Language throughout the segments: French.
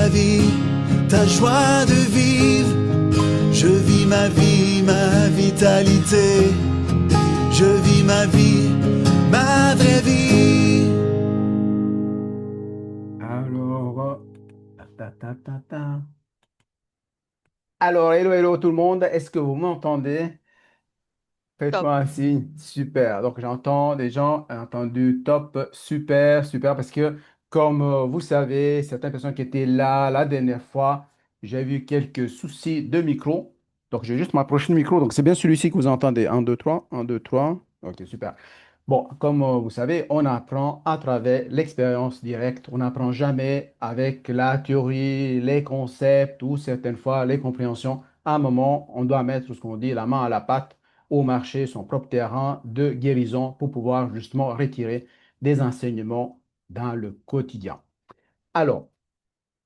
vie, ta joie de vivre. Je vis ma vie, ma vitalité. Je vis ma vie, ma vraie vie. Alors, ta, ta, ta, ta. Alors, hello, hello tout le monde. Est-ce que vous m'entendez? Top. Faites-moi un signe. Super. Donc, j'entends des gens entendu top, super, super. Parce que, comme vous savez, certaines personnes qui étaient là la dernière fois, j'ai vu quelques soucis de micro. Donc, je vais juste m'approcher du micro. Donc, c'est bien celui-ci que vous entendez. Un, 2, 3. Un, 2, 3. Ok, super. Bon, comme vous savez, on apprend à travers l'expérience directe. On n'apprend jamais avec la théorie, les concepts ou certaines fois les compréhensions. À un moment, on doit mettre ce qu'on dit, la main à la pâte au marché, son propre terrain de guérison pour pouvoir justement retirer des enseignements dans le quotidien. Alors,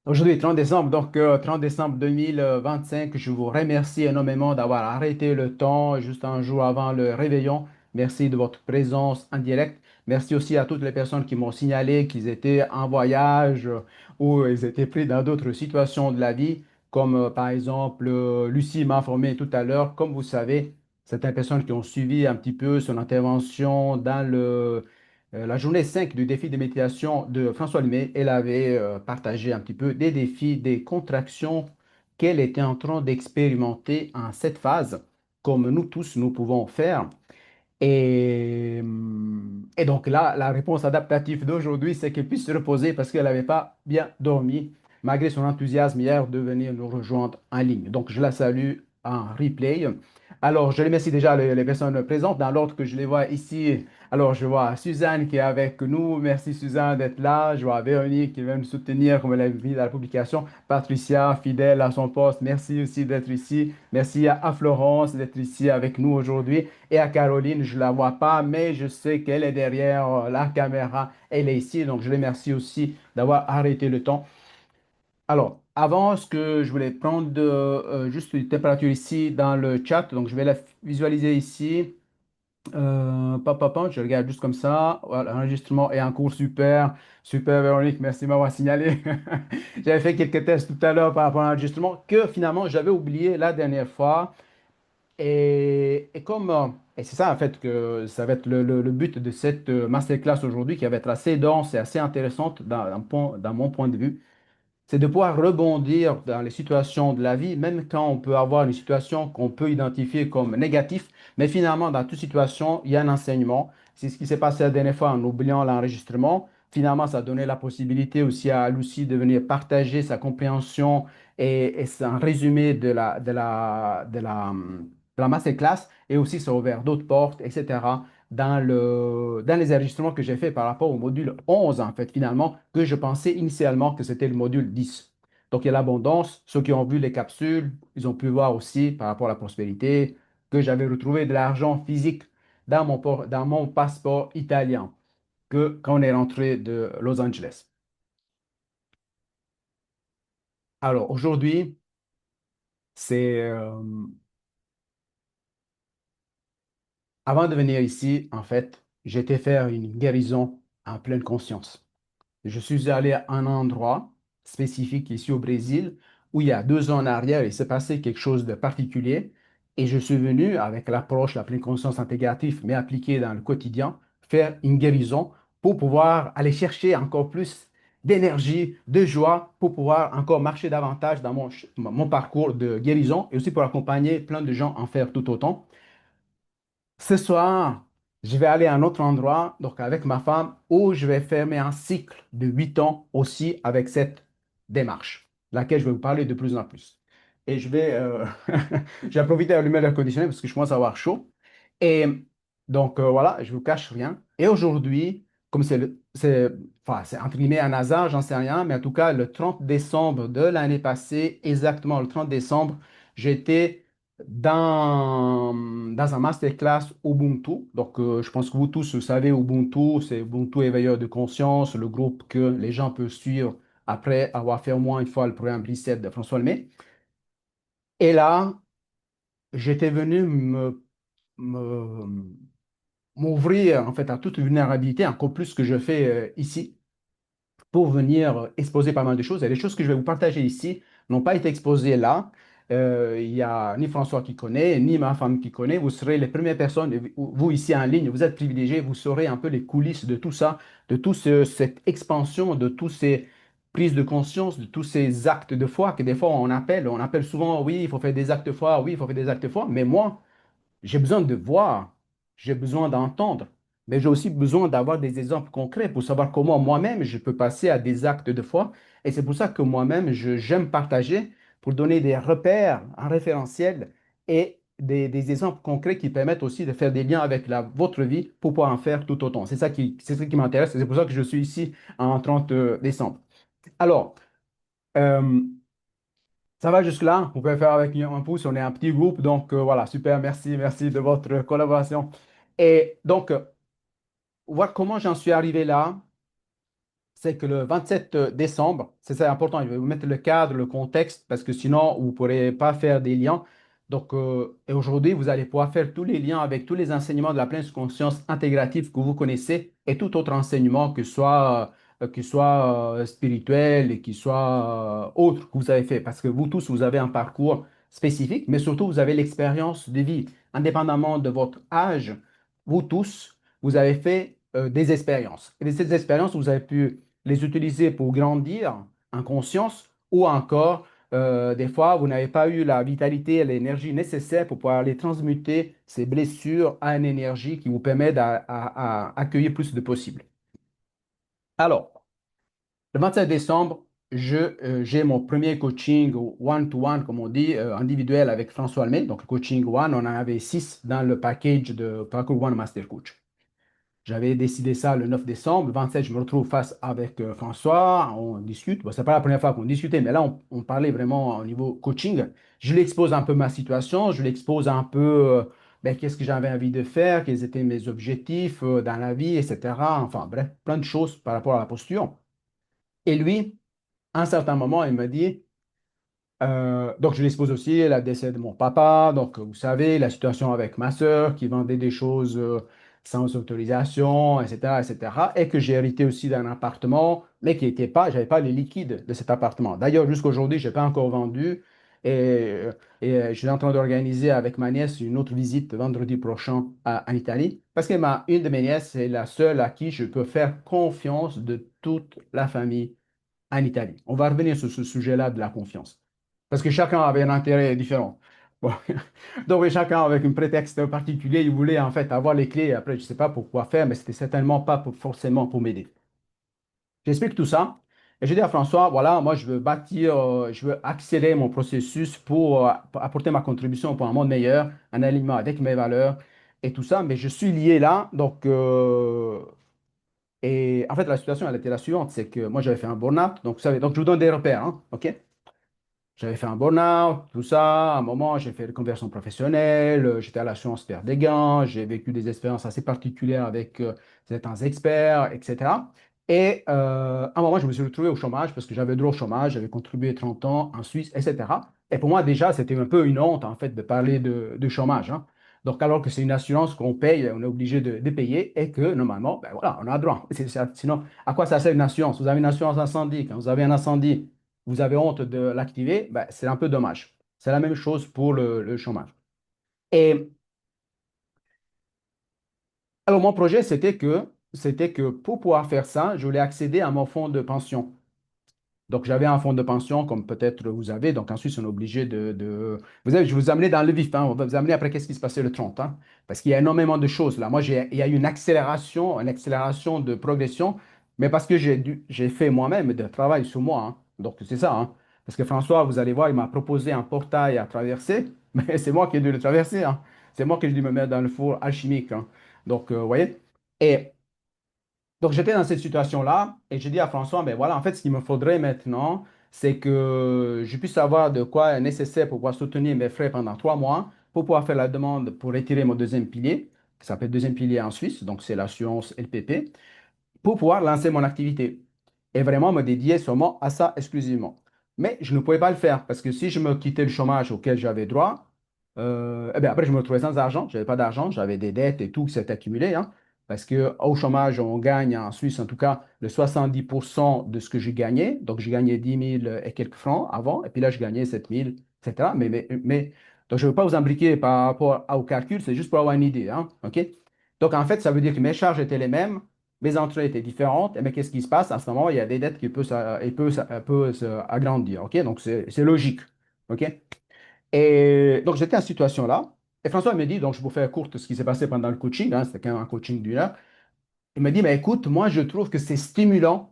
aujourd'hui, 30 décembre, donc 30 décembre 2025, je vous remercie énormément d'avoir arrêté le temps juste un jour avant le réveillon. Merci de votre présence en direct. Merci aussi à toutes les personnes qui m'ont signalé qu'ils étaient en voyage ou ils étaient pris dans d'autres situations de la vie, comme par exemple Lucie m'a informé tout à l'heure. Comme vous savez, certaines personnes qui ont suivi un petit peu son intervention dans la journée 5 du défi de méditation de François Lemay, elle avait partagé un petit peu des défis, des contractions qu'elle était en train d'expérimenter en cette phase, comme nous tous, nous pouvons faire. Et donc là, la réponse adaptative d'aujourd'hui, c'est qu'elle puisse se reposer parce qu'elle n'avait pas bien dormi, malgré son enthousiasme hier de venir nous rejoindre en ligne. Donc je la salue en replay. Alors, je remercie déjà les personnes présentes dans l'ordre que je les vois ici. Alors, je vois Suzanne qui est avec nous. Merci Suzanne d'être là. Je vois Véronique qui vient nous soutenir, comme elle a vu dans la publication. Patricia, fidèle à son poste. Merci aussi d'être ici. Merci à Florence d'être ici avec nous aujourd'hui. Et à Caroline, je ne la vois pas, mais je sais qu'elle est derrière la caméra. Elle est ici, donc je les remercie aussi d'avoir arrêté le temps. Alors, avant, ce que je voulais prendre juste une température ici dans le chat, donc je vais la visualiser ici. Je regarde juste comme ça. Voilà, l'enregistrement est en cours, super. Super, Véronique, merci de m'avoir signalé. J'avais fait quelques tests tout à l'heure par rapport à l'enregistrement que finalement j'avais oublié la dernière fois. Et c'est ça en fait que ça va être le but de cette masterclass aujourd'hui qui va être assez dense et assez intéressante dans mon point de vue, c'est de pouvoir rebondir dans les situations de la vie, même quand on peut avoir une situation qu'on peut identifier comme négative, mais finalement dans toute situation, il y a un enseignement. C'est ce qui s'est passé la dernière fois en oubliant l'enregistrement. Finalement, ça a donné la possibilité aussi à Lucie de venir partager sa compréhension et un résumé de la masterclass et aussi ça a ouvert d'autres portes, etc. Dans les enregistrements que j'ai fait par rapport au module 11, en fait, finalement, que je pensais initialement que c'était le module 10. Donc, il y a l'abondance. Ceux qui ont vu les capsules, ils ont pu voir aussi par rapport à la prospérité que j'avais retrouvé de l'argent physique dans mon passeport italien que quand on est rentré de Los Angeles. Alors, aujourd'hui, c'est avant de venir ici, en fait, j'étais faire une guérison en pleine conscience. Je suis allé à un endroit spécifique ici au Brésil où il y a 2 ans en arrière, il s'est passé quelque chose de particulier et je suis venu avec l'approche, la pleine conscience intégrative, mais appliquée dans le quotidien, faire une guérison pour pouvoir aller chercher encore plus d'énergie, de joie, pour pouvoir encore marcher davantage dans mon parcours de guérison et aussi pour accompagner plein de gens en faire tout autant. Ce soir, je vais aller à un autre endroit, donc avec ma femme, où je vais fermer un cycle de 8 ans aussi avec cette démarche, laquelle je vais vous parler de plus en plus. Et je vais profiter d'allumer l'air conditionné parce que je commence à avoir chaud. Et donc voilà, je ne vous cache rien. Et aujourd'hui, comme enfin, c'est entre guillemets un hasard, j'en sais rien, mais en tout cas, le 30 décembre de l'année passée, exactement le 30 décembre, j'étais dans un masterclass Ubuntu. Donc, je pense que vous tous, vous savez, Ubuntu, c'est Ubuntu Éveilleur de conscience, le groupe que les gens peuvent suivre après avoir fait au moins une fois le programme Reset de François Lemay. Et là, j'étais venu me- m'ouvrir en fait à toute vulnérabilité, encore plus que je fais ici. pour venir exposer pas mal de choses. Et les choses que je vais vous partager ici n'ont pas été exposées là. Il n'y a ni François qui connaît, ni ma femme qui connaît. Vous serez les premières personnes, et vous ici en ligne, vous êtes privilégiés, vous saurez un peu les coulisses de tout ça, de cette expansion, de tous ces prises de conscience, de tous ces actes de foi que des fois on appelle souvent, oui, il faut faire des actes de foi, oui, il faut faire des actes de foi, mais moi, j'ai besoin de voir, j'ai besoin d'entendre, mais j'ai aussi besoin d'avoir des exemples concrets pour savoir comment moi-même je peux passer à des actes de foi. Et c'est pour ça que moi-même, j'aime partager pour donner des repères, un référentiel et des exemples concrets qui permettent aussi de faire des liens avec votre vie pour pouvoir en faire tout autant. C'est ça qui m'intéresse et c'est pour ça que je suis ici en 30 décembre. Alors, euh, ça va jusque-là? Vous pouvez faire avec un pouce, on est un petit groupe, donc voilà, super, merci de votre collaboration. Et donc, voir comment j'en suis arrivé là, c'est que le 27 décembre, c'est ça important, je vais vous mettre le cadre, le contexte, parce que sinon, vous ne pourrez pas faire des liens. Donc, et aujourd'hui, vous allez pouvoir faire tous les liens avec tous les enseignements de la pleine conscience intégrative que vous connaissez et tout autre enseignement, que soit spirituel et qui soit autre que vous avez fait. Parce que vous tous, vous avez un parcours spécifique, mais surtout, vous avez l'expérience de vie. Indépendamment de votre âge, vous tous, vous avez fait des expériences. Et ces expériences, vous avez pu les utiliser pour grandir en conscience ou encore, des fois, vous n'avez pas eu la vitalité et l'énergie nécessaire pour pouvoir les transmuter, ces blessures, à une énergie qui vous permet à accueillir plus de possible. Alors, le 27 décembre, j'ai mon premier coaching one-to-one, comme on dit, individuel avec François Almé. Donc, le coaching one, on en avait 6 dans le package de Parcours One Master Coach. J'avais décidé ça le 9 décembre. Le 27, je me retrouve face avec François. On discute. Bon, c'est pas la première fois qu'on discutait, mais là, on parlait vraiment au niveau coaching. Je lui expose un peu ma situation. Je lui expose un peu ben, qu'est-ce que j'avais envie de faire, quels étaient mes objectifs dans la vie, etc. Enfin, bref, plein de choses par rapport à la posture. Et lui, à un certain moment, il me dit, donc, je lui expose aussi la décès de mon papa. Donc, vous savez, la situation avec ma sœur qui vendait des choses sans autorisation, etc., etc. Et que j'ai hérité aussi d'un appartement, mais qui n'était pas, j'avais pas les liquides de cet appartement. D'ailleurs, jusqu'à aujourd'hui, je n'ai pas encore vendu. Et, je suis en train d'organiser avec ma nièce une autre visite vendredi prochain en Italie. Parce que une de mes nièces, c'est la seule à qui je peux faire confiance de toute la famille en Italie. On va revenir sur ce sujet-là de la confiance. Parce que chacun avait un intérêt différent. Bon. Donc, oui, chacun avec un prétexte particulier, il voulait en fait avoir les clés. Après, je ne sais pas pourquoi faire, mais c'était certainement pas forcément pour m'aider. J'explique tout ça. Et je dis à François, voilà, moi, je veux bâtir, je veux accélérer mon processus pour apporter ma contribution pour un monde meilleur, un alignement avec mes valeurs et tout ça. Mais je suis lié là. Donc, et en fait, la situation, elle était la suivante, c'est que moi, j'avais fait un burn-out. Donc, vous savez, donc je vous donne des repères, hein, OK? J'avais fait un burn-out, tout ça. À un moment, j'ai fait une conversion professionnelle. J'étais à l'assurance Terre des Gains. J'ai vécu des expériences assez particulières avec certains experts, etc. Et à un moment, je me suis retrouvé au chômage parce que j'avais droit au chômage. J'avais contribué 30 ans en Suisse, etc. Et pour moi, déjà, c'était un peu une honte, en fait, de parler de chômage, hein. Donc, alors que c'est une assurance qu'on paye, on est obligé de payer et que normalement, ben voilà, on a droit. Sinon, à quoi ça sert une assurance? Vous avez une assurance incendie. Quand vous avez un incendie, vous avez honte de l'activer, ben, c'est un peu dommage. C'est la même chose pour le chômage. Et alors, mon projet, c'était que pour pouvoir faire ça, je voulais accéder à mon fonds de pension. Donc, j'avais un fonds de pension, comme peut-être vous avez. Donc, ensuite, on est obligé Vous avez, je vous amener dans le vif, hein. On va vous amener après qu'est-ce qui se passait le 30, hein. Parce qu'il y a énormément de choses là. Moi, il y a eu une accélération de progression, mais parce que j'ai fait moi-même de travail sur moi, hein. Donc, c'est ça, hein. Parce que François, vous allez voir, il m'a proposé un portail à traverser, mais c'est moi qui ai dû le traverser, hein. C'est moi qui ai dû me mettre dans le four alchimique, hein. Donc, vous voyez. Et donc, j'étais dans cette situation-là et j'ai dit à François, ben voilà, en fait, ce qu'il me faudrait maintenant, c'est que je puisse savoir de quoi est nécessaire pour pouvoir soutenir mes frais pendant 3 mois, pour pouvoir faire la demande pour retirer mon deuxième pilier, qui s'appelle deuxième pilier en Suisse, donc c'est l'assurance LPP, pour pouvoir lancer mon activité et vraiment me dédier seulement à ça exclusivement. Mais je ne pouvais pas le faire parce que si je me quittais le chômage auquel j'avais droit, eh bien après, je me retrouvais sans argent, je n'avais pas d'argent, j'avais des dettes et tout qui s'était accumulé, hein. parce que au chômage, on gagne en Suisse, en tout cas, le 70% de ce que j'ai gagné. Donc, j'ai gagné 10 000 et quelques francs avant, et puis là, je gagnais 7 000, etc. Donc, je ne veux pas vous impliquer par rapport au calcul, c'est juste pour avoir une idée, hein, OK? Donc, en fait, ça veut dire que mes charges étaient les mêmes, mes entrées étaient différentes, mais qu'est-ce qui se passe? À ce moment, il y a des dettes qui peuvent s'agrandir, OK? Donc, c'est logique, OK? Et donc, j'étais en cette situation-là. Et François me dit, donc je vous fais courte ce qui s'est passé pendant le coaching, hein, c'était quand même un coaching d'une heure. Il m'a dit, mais écoute, moi je trouve que c'est stimulant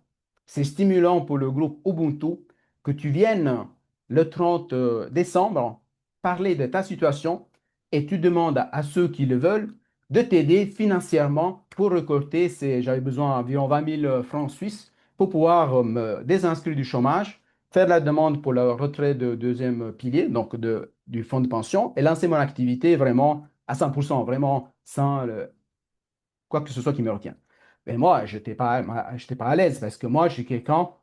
pour le groupe Ubuntu que tu viennes le 30 décembre parler de ta situation et tu demandes à ceux qui le veulent de t'aider financièrement pour récolter, j'avais besoin d'environ 20 000 francs suisses pour pouvoir me désinscrire du chômage, faire la demande pour le retrait de deuxième pilier, donc du fonds de pension, et lancer mon activité vraiment à 100%, vraiment sans quoi que ce soit qui me retient. Mais moi, j'étais pas à l'aise parce que moi, je suis quelqu'un, en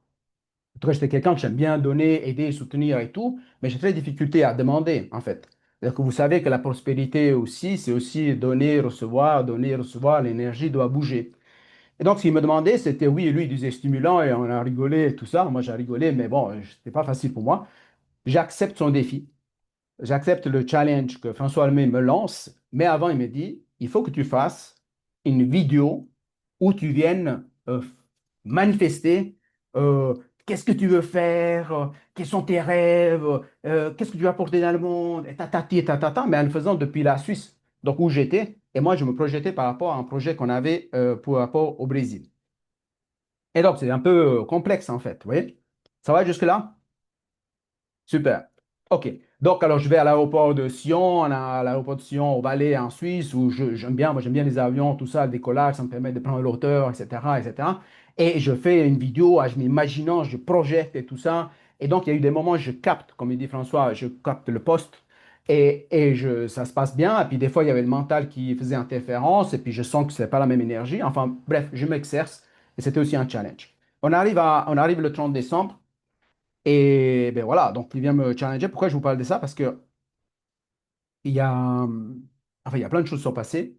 tout cas, j'étais quelqu'un que j'aime bien donner, aider, soutenir et tout, mais j'ai très de difficulté à demander, en fait. C'est-à-dire que vous savez que la prospérité aussi, c'est aussi donner, recevoir, l'énergie doit bouger. Et donc, ce qu'il me demandait, c'était oui, lui, il disait stimulant et on a rigolé et tout ça. Moi, j'ai rigolé, mais bon, c'était pas facile pour moi. J'accepte son défi. J'accepte le challenge que François Lemay me lance, mais avant, il me dit, il faut que tu fasses une vidéo où tu viennes manifester qu'est-ce que tu veux faire, quels sont tes rêves, qu'est-ce que tu veux apporter dans le monde, et tatati, et tatata, mais en le faisant depuis la Suisse, donc où j'étais, et moi, je me projetais par rapport à un projet qu'on avait pour rapport au Brésil. Et donc, c'est un peu complexe, en fait, vous voyez? Ça va jusque-là? Super. OK. Donc, alors, je vais à l'aéroport de Sion, à l'aéroport de Sion au Valais en Suisse, où j'aime bien, moi, j'aime bien les avions, tout ça, le décollage, ça me permet de prendre l'auteur, etc., etc. Et je fais une vidéo, je m'imaginant, je projette et tout ça. Et donc, il y a eu des moments où je capte, comme il dit François, je capte le poste ça se passe bien. Et puis, des fois, il y avait le mental qui faisait interférence, et puis je sens que c'est pas la même énergie. Enfin, bref, je m'exerce, et c'était aussi un challenge. On arrive le 30 décembre. Et ben voilà, donc il vient me challenger. Pourquoi je vous parle de ça? Parce que il y a, enfin, il y a plein de choses qui sont passées.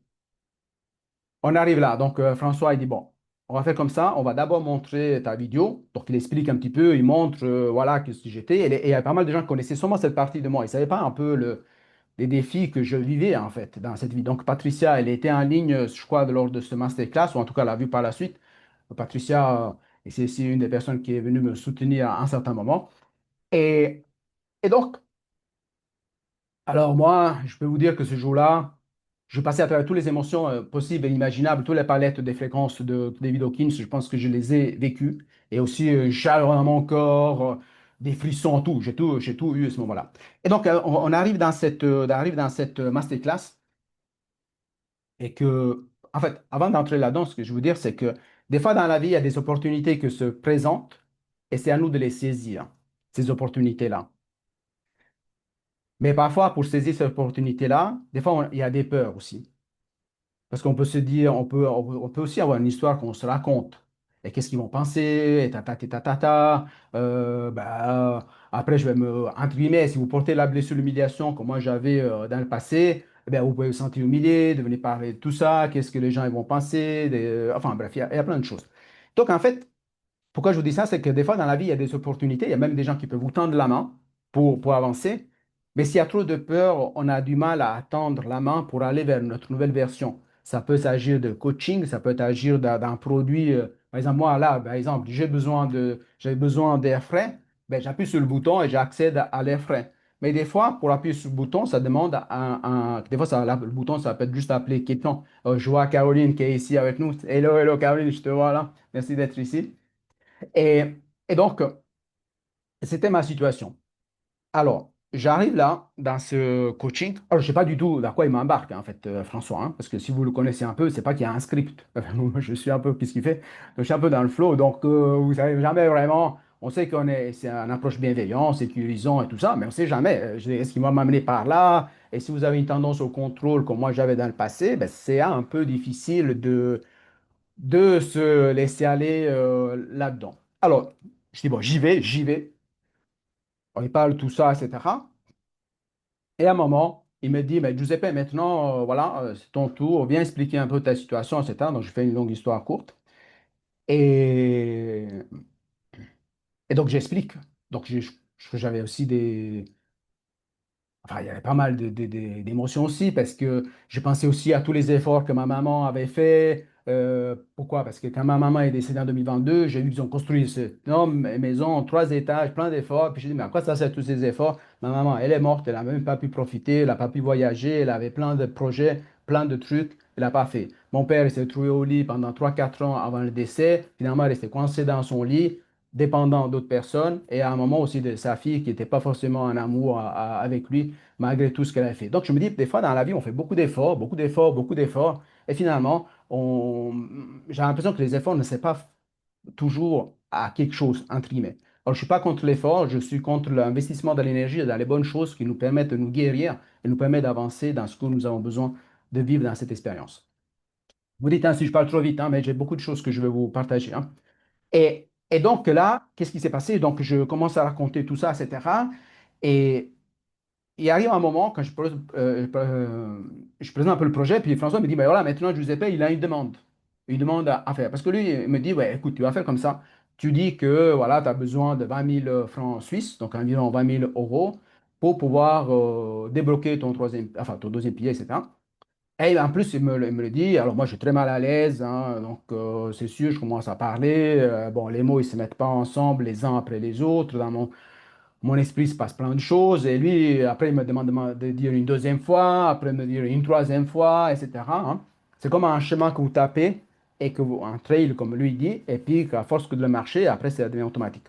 On arrive là. Donc François, il dit, bon, on va faire comme ça. On va d'abord montrer ta vidéo. Donc il explique un petit peu, il montre, voilà, que si j'étais. Et il y a pas mal de gens qui connaissaient seulement cette partie de moi. Ils ne savaient pas un peu les défis que je vivais, en fait, dans cette vie. Donc Patricia, elle était en ligne, je crois, lors de ce masterclass, ou en tout cas, elle l'a vu par la suite. Patricia, et c'est une des personnes qui est venue me soutenir à un certain moment. Et, et donc, Alors moi, je peux vous dire que ce jour-là, je passais à travers toutes les émotions possibles et imaginables, toutes les palettes des fréquences de David Hawkins. Je pense que je les ai vécues. Et aussi une chaleur dans mon corps, des frissons, tout. J'ai tout eu à ce moment-là. Et donc, on arrive dans cette masterclass et en fait, avant d'entrer là-dedans, ce que je veux dire, c'est que des fois dans la vie, il y a des opportunités qui se présentent et c'est à nous de les saisir, ces opportunités-là. Mais parfois, pour saisir cette opportunité-là, des fois, il y a des peurs aussi. Parce qu'on peut se dire, on peut aussi avoir une histoire qu'on se raconte. Et qu'est-ce qu'ils vont penser? Et ta. Après, je vais entre guillemets, si vous portez la blessure, l'humiliation, comme moi j'avais dans le passé, eh bien, vous pouvez vous sentir humilié, de venir parler de tout ça, qu'est-ce que les gens ils vont penser, enfin bref, il y a plein de choses. Donc, en fait, pourquoi je vous dis ça, c'est que des fois dans la vie, il y a des opportunités, il y a même des gens qui peuvent vous tendre la main pour avancer, mais s'il y a trop de peur, on a du mal à attendre la main pour aller vers notre nouvelle version. Ça peut s'agir de coaching, ça peut s'agir d'un produit. Par exemple, moi, là, par exemple, j'ai besoin d'air frais, ben, j'appuie sur le bouton et j'accède à l'air frais. Mais des fois, pour appuyer sur le bouton, ça demande des fois, le bouton, ça peut être juste appeler quelqu'un. Je vois Caroline qui est ici avec nous. Hello, hello, Caroline, je te vois là. Merci d'être ici. Et, et donc, c'était ma situation. Alors, j'arrive là, dans ce coaching. Alors, je ne sais pas du tout dans quoi il m'embarque, en fait, François, hein, parce que si vous le connaissez un peu, c'est pas qu'il y a un script. Moi, je suis un peu, qu'est-ce qu'il fait? Je suis un peu dans le flow, donc vous savez jamais vraiment. On sait c'est une approche bienveillante, sécurisant et tout ça, mais on ne sait jamais. Est-ce qu'il va m'amener par là? Et si vous avez une tendance au contrôle comme moi j'avais dans le passé, ben, c'est un peu difficile de se laisser aller là-dedans. Alors, je dis, bon, j'y vais. On y parle tout ça, etc. Et à un moment, il me dit, mais Giuseppe, maintenant, voilà, c'est ton tour, viens expliquer un peu ta situation, etc. Donc, je fais une longue histoire courte. Et, et donc, j'explique. Donc, j'avais aussi des, enfin, il y avait pas mal d'émotions aussi parce que je pensais aussi à tous les efforts que ma maman avait fait. Pourquoi? Parce que quand ma maman est décédée en 2022, j'ai vu qu'ils ont construit cette énorme maison, 3 étages, plein d'efforts. Puis j'ai dit, mais à quoi ça sert tous ces efforts? Ma maman, elle est morte, elle n'a même pas pu profiter, elle n'a pas pu voyager, elle avait plein de projets, plein de trucs, elle n'a pas fait. Mon père, il s'est trouvé au lit pendant 3 4 ans avant le décès. Finalement, il restait coincé dans son lit, dépendant d'autres personnes, et à un moment aussi de sa fille qui n'était pas forcément en amour avec lui malgré tout ce qu'elle a fait. Donc, je me dis, des fois, dans la vie, on fait beaucoup d'efforts, beaucoup d'efforts, beaucoup d'efforts, et finalement, j'ai l'impression que les efforts ne servent pas toujours à quelque chose, entre guillemets. Alors, je ne suis pas contre l'effort, je suis contre l'investissement de l'énergie dans les bonnes choses qui nous permettent de nous guérir et nous permettent d'avancer dans ce que nous avons besoin de vivre dans cette expérience. Vous dites, hein, si je parle trop vite, hein, mais j'ai beaucoup de choses que je vais vous partager, hein. Et donc là, qu'est-ce qui s'est passé? Donc, je commence à raconter tout ça, etc. Et il arrive un moment, quand je présente un peu le projet, puis François me dit, ben voilà, maintenant Giuseppe, il a une demande à faire. Parce que lui, il me dit, ouais, écoute, tu vas faire comme ça. Tu dis que voilà, tu as besoin de 20 000 francs suisses, donc environ 20 000 euros, pour pouvoir débloquer ton troisième, enfin, ton deuxième pilier, etc. Et en plus, il me le dit, alors moi, je suis très mal à l'aise, hein, donc c'est sûr, je commence à parler. Bon, les mots, ils ne se mettent pas ensemble les uns après les autres dans mon esprit se passe plein de choses. Et lui, après, il me demande de dire une deuxième fois, après, il me dire une troisième fois, etc., hein. C'est comme un chemin que vous tapez et que vous, un trail, comme lui dit, et puis qu'à force que de le marcher, après, ça devient automatique.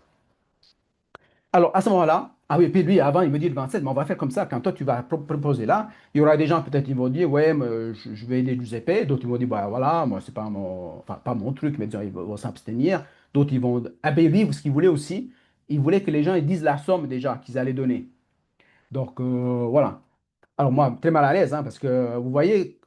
Alors, à ce moment-là, ah oui, puis lui, avant, il me dit le 27, mais on va faire comme ça. Quand toi, tu vas proposer là, il y aura des gens, peut-être, ils vont dire, ouais, mais je vais aider Giuseppe. D'autres, ils vont dire, bah voilà, moi, c'est pas mon, enfin, pas mon truc, mais disons, ils vont s'abstenir. D'autres, ils vont. Ah ben lui, ce qu'il voulait aussi, il voulait que les gens ils disent la somme déjà qu'ils allaient donner. Donc, voilà. Alors, moi, très mal à l'aise, hein, parce que vous voyez,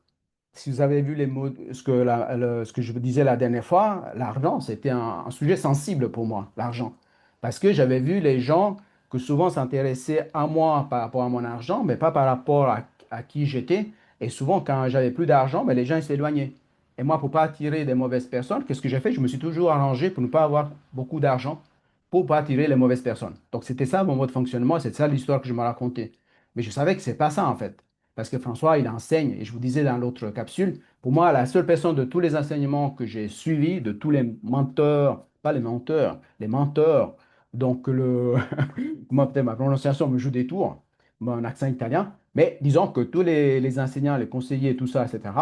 si vous avez vu les mots, ce que je vous disais la dernière fois, l'argent, c'était un sujet sensible pour moi, l'argent. Parce que j'avais vu les gens que souvent s'intéressaient à moi par rapport à mon argent, mais pas par rapport à qui j'étais. Et souvent, quand j'avais plus d'argent, mais les gens ils s'éloignaient. Et moi, pour pas attirer des mauvaises personnes, qu'est-ce que j'ai fait? Je me suis toujours arrangé pour ne pas avoir beaucoup d'argent, pour pas attirer les mauvaises personnes. Donc, c'était ça mon mode de fonctionnement, c'est ça l'histoire que je me racontais. Mais je savais que c'est pas ça, en fait. Parce que François, il enseigne, et je vous disais dans l'autre capsule, pour moi, la seule personne de tous les enseignements que j'ai suivis, de tous les menteurs, pas les menteurs, les menteurs, donc comment peut-être ma prononciation me joue des tours, mon accent italien, mais disons que tous les enseignants, les conseillers, tout ça, etc.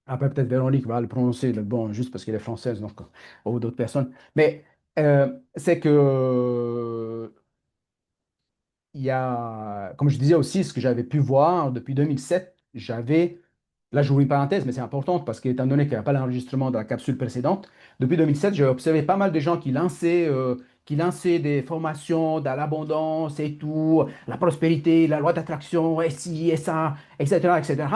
Après, peut-être Véronique va le prononcer, le bon, juste parce qu'elle est française, donc, ou d'autres personnes. Mais c'est que il y a, comme je disais aussi, ce que j'avais pu voir depuis 2007, là j'ouvre une parenthèse, mais c'est important parce qu'étant donné qu'il n'y a pas l'enregistrement de la capsule précédente, depuis 2007, j'ai observé pas mal de gens qui lançaient des formations dans l'abondance et tout, la prospérité, la loi d'attraction, et ci, et ça, etc., etc.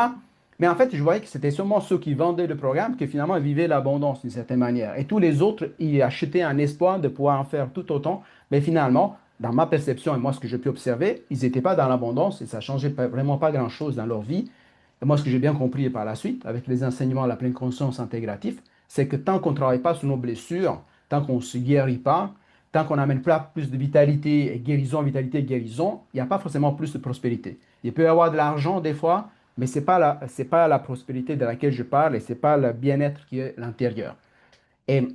Mais en fait, je voyais que c'était seulement ceux qui vendaient le programme qui finalement vivaient l'abondance d'une certaine manière. Et tous les autres y achetaient un espoir de pouvoir en faire tout autant, mais finalement, dans ma perception et moi, ce que j'ai pu observer, ils n'étaient pas dans l'abondance et ça ne changeait vraiment pas grand-chose dans leur vie. Et moi, ce que j'ai bien compris par la suite, avec les enseignements à la pleine conscience intégratif, c'est que tant qu'on ne travaille pas sur nos blessures, tant qu'on ne se guérit pas, tant qu'on n'amène pas plus de vitalité et guérison, il n'y a pas forcément plus de prospérité. Il peut y avoir de l'argent des fois, mais c'est pas la prospérité de laquelle je parle et ce n'est pas le bien-être qui est l'intérieur. Et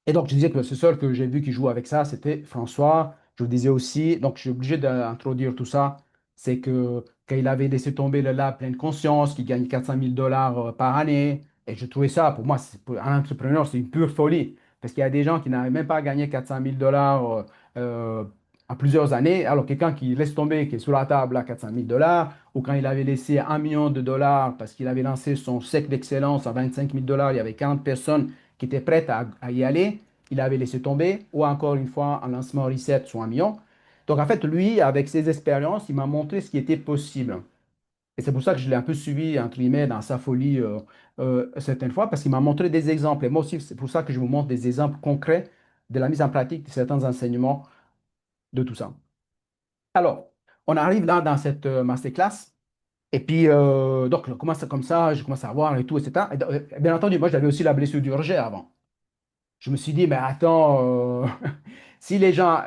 et donc, je disais que le seul que j'ai vu qui joue avec ça, c'était François. Je vous disais aussi, donc je suis obligé d'introduire tout ça, c'est que quand il avait laissé tomber le lab pleine conscience, qu'il gagne 400 000 dollars par année, et je trouvais ça, pour moi, pour un entrepreneur, c'est une pure folie. Parce qu'il y a des gens qui n'avaient même pas gagné 400 000 dollars en plusieurs années. Alors, quelqu'un qui laisse tomber, qui est sur la table à 400 000 dollars, ou quand il avait laissé 1 million de dollars parce qu'il avait lancé son sec d'excellence à 25 000 dollars, il y avait 40 personnes qui étaient prêtes à y aller, il avait laissé tomber, ou encore une fois un lancement reset sur 1 million. Donc en fait, lui, avec ses expériences, il m'a montré ce qui était possible. Et c'est pour ça que je l'ai un peu suivi, entre guillemets, dans sa folie certaines fois, parce qu'il m'a montré des exemples. Et moi aussi, c'est pour ça que je vous montre des exemples concrets de la mise en pratique de certains enseignements de tout ça. Alors, on arrive là dans cette masterclass. Et puis, donc, je commence comme ça, je commence à voir et tout, etc. Bien entendu, moi, j'avais aussi la blessure du rejet avant. Je me suis dit, mais attends, si les gens,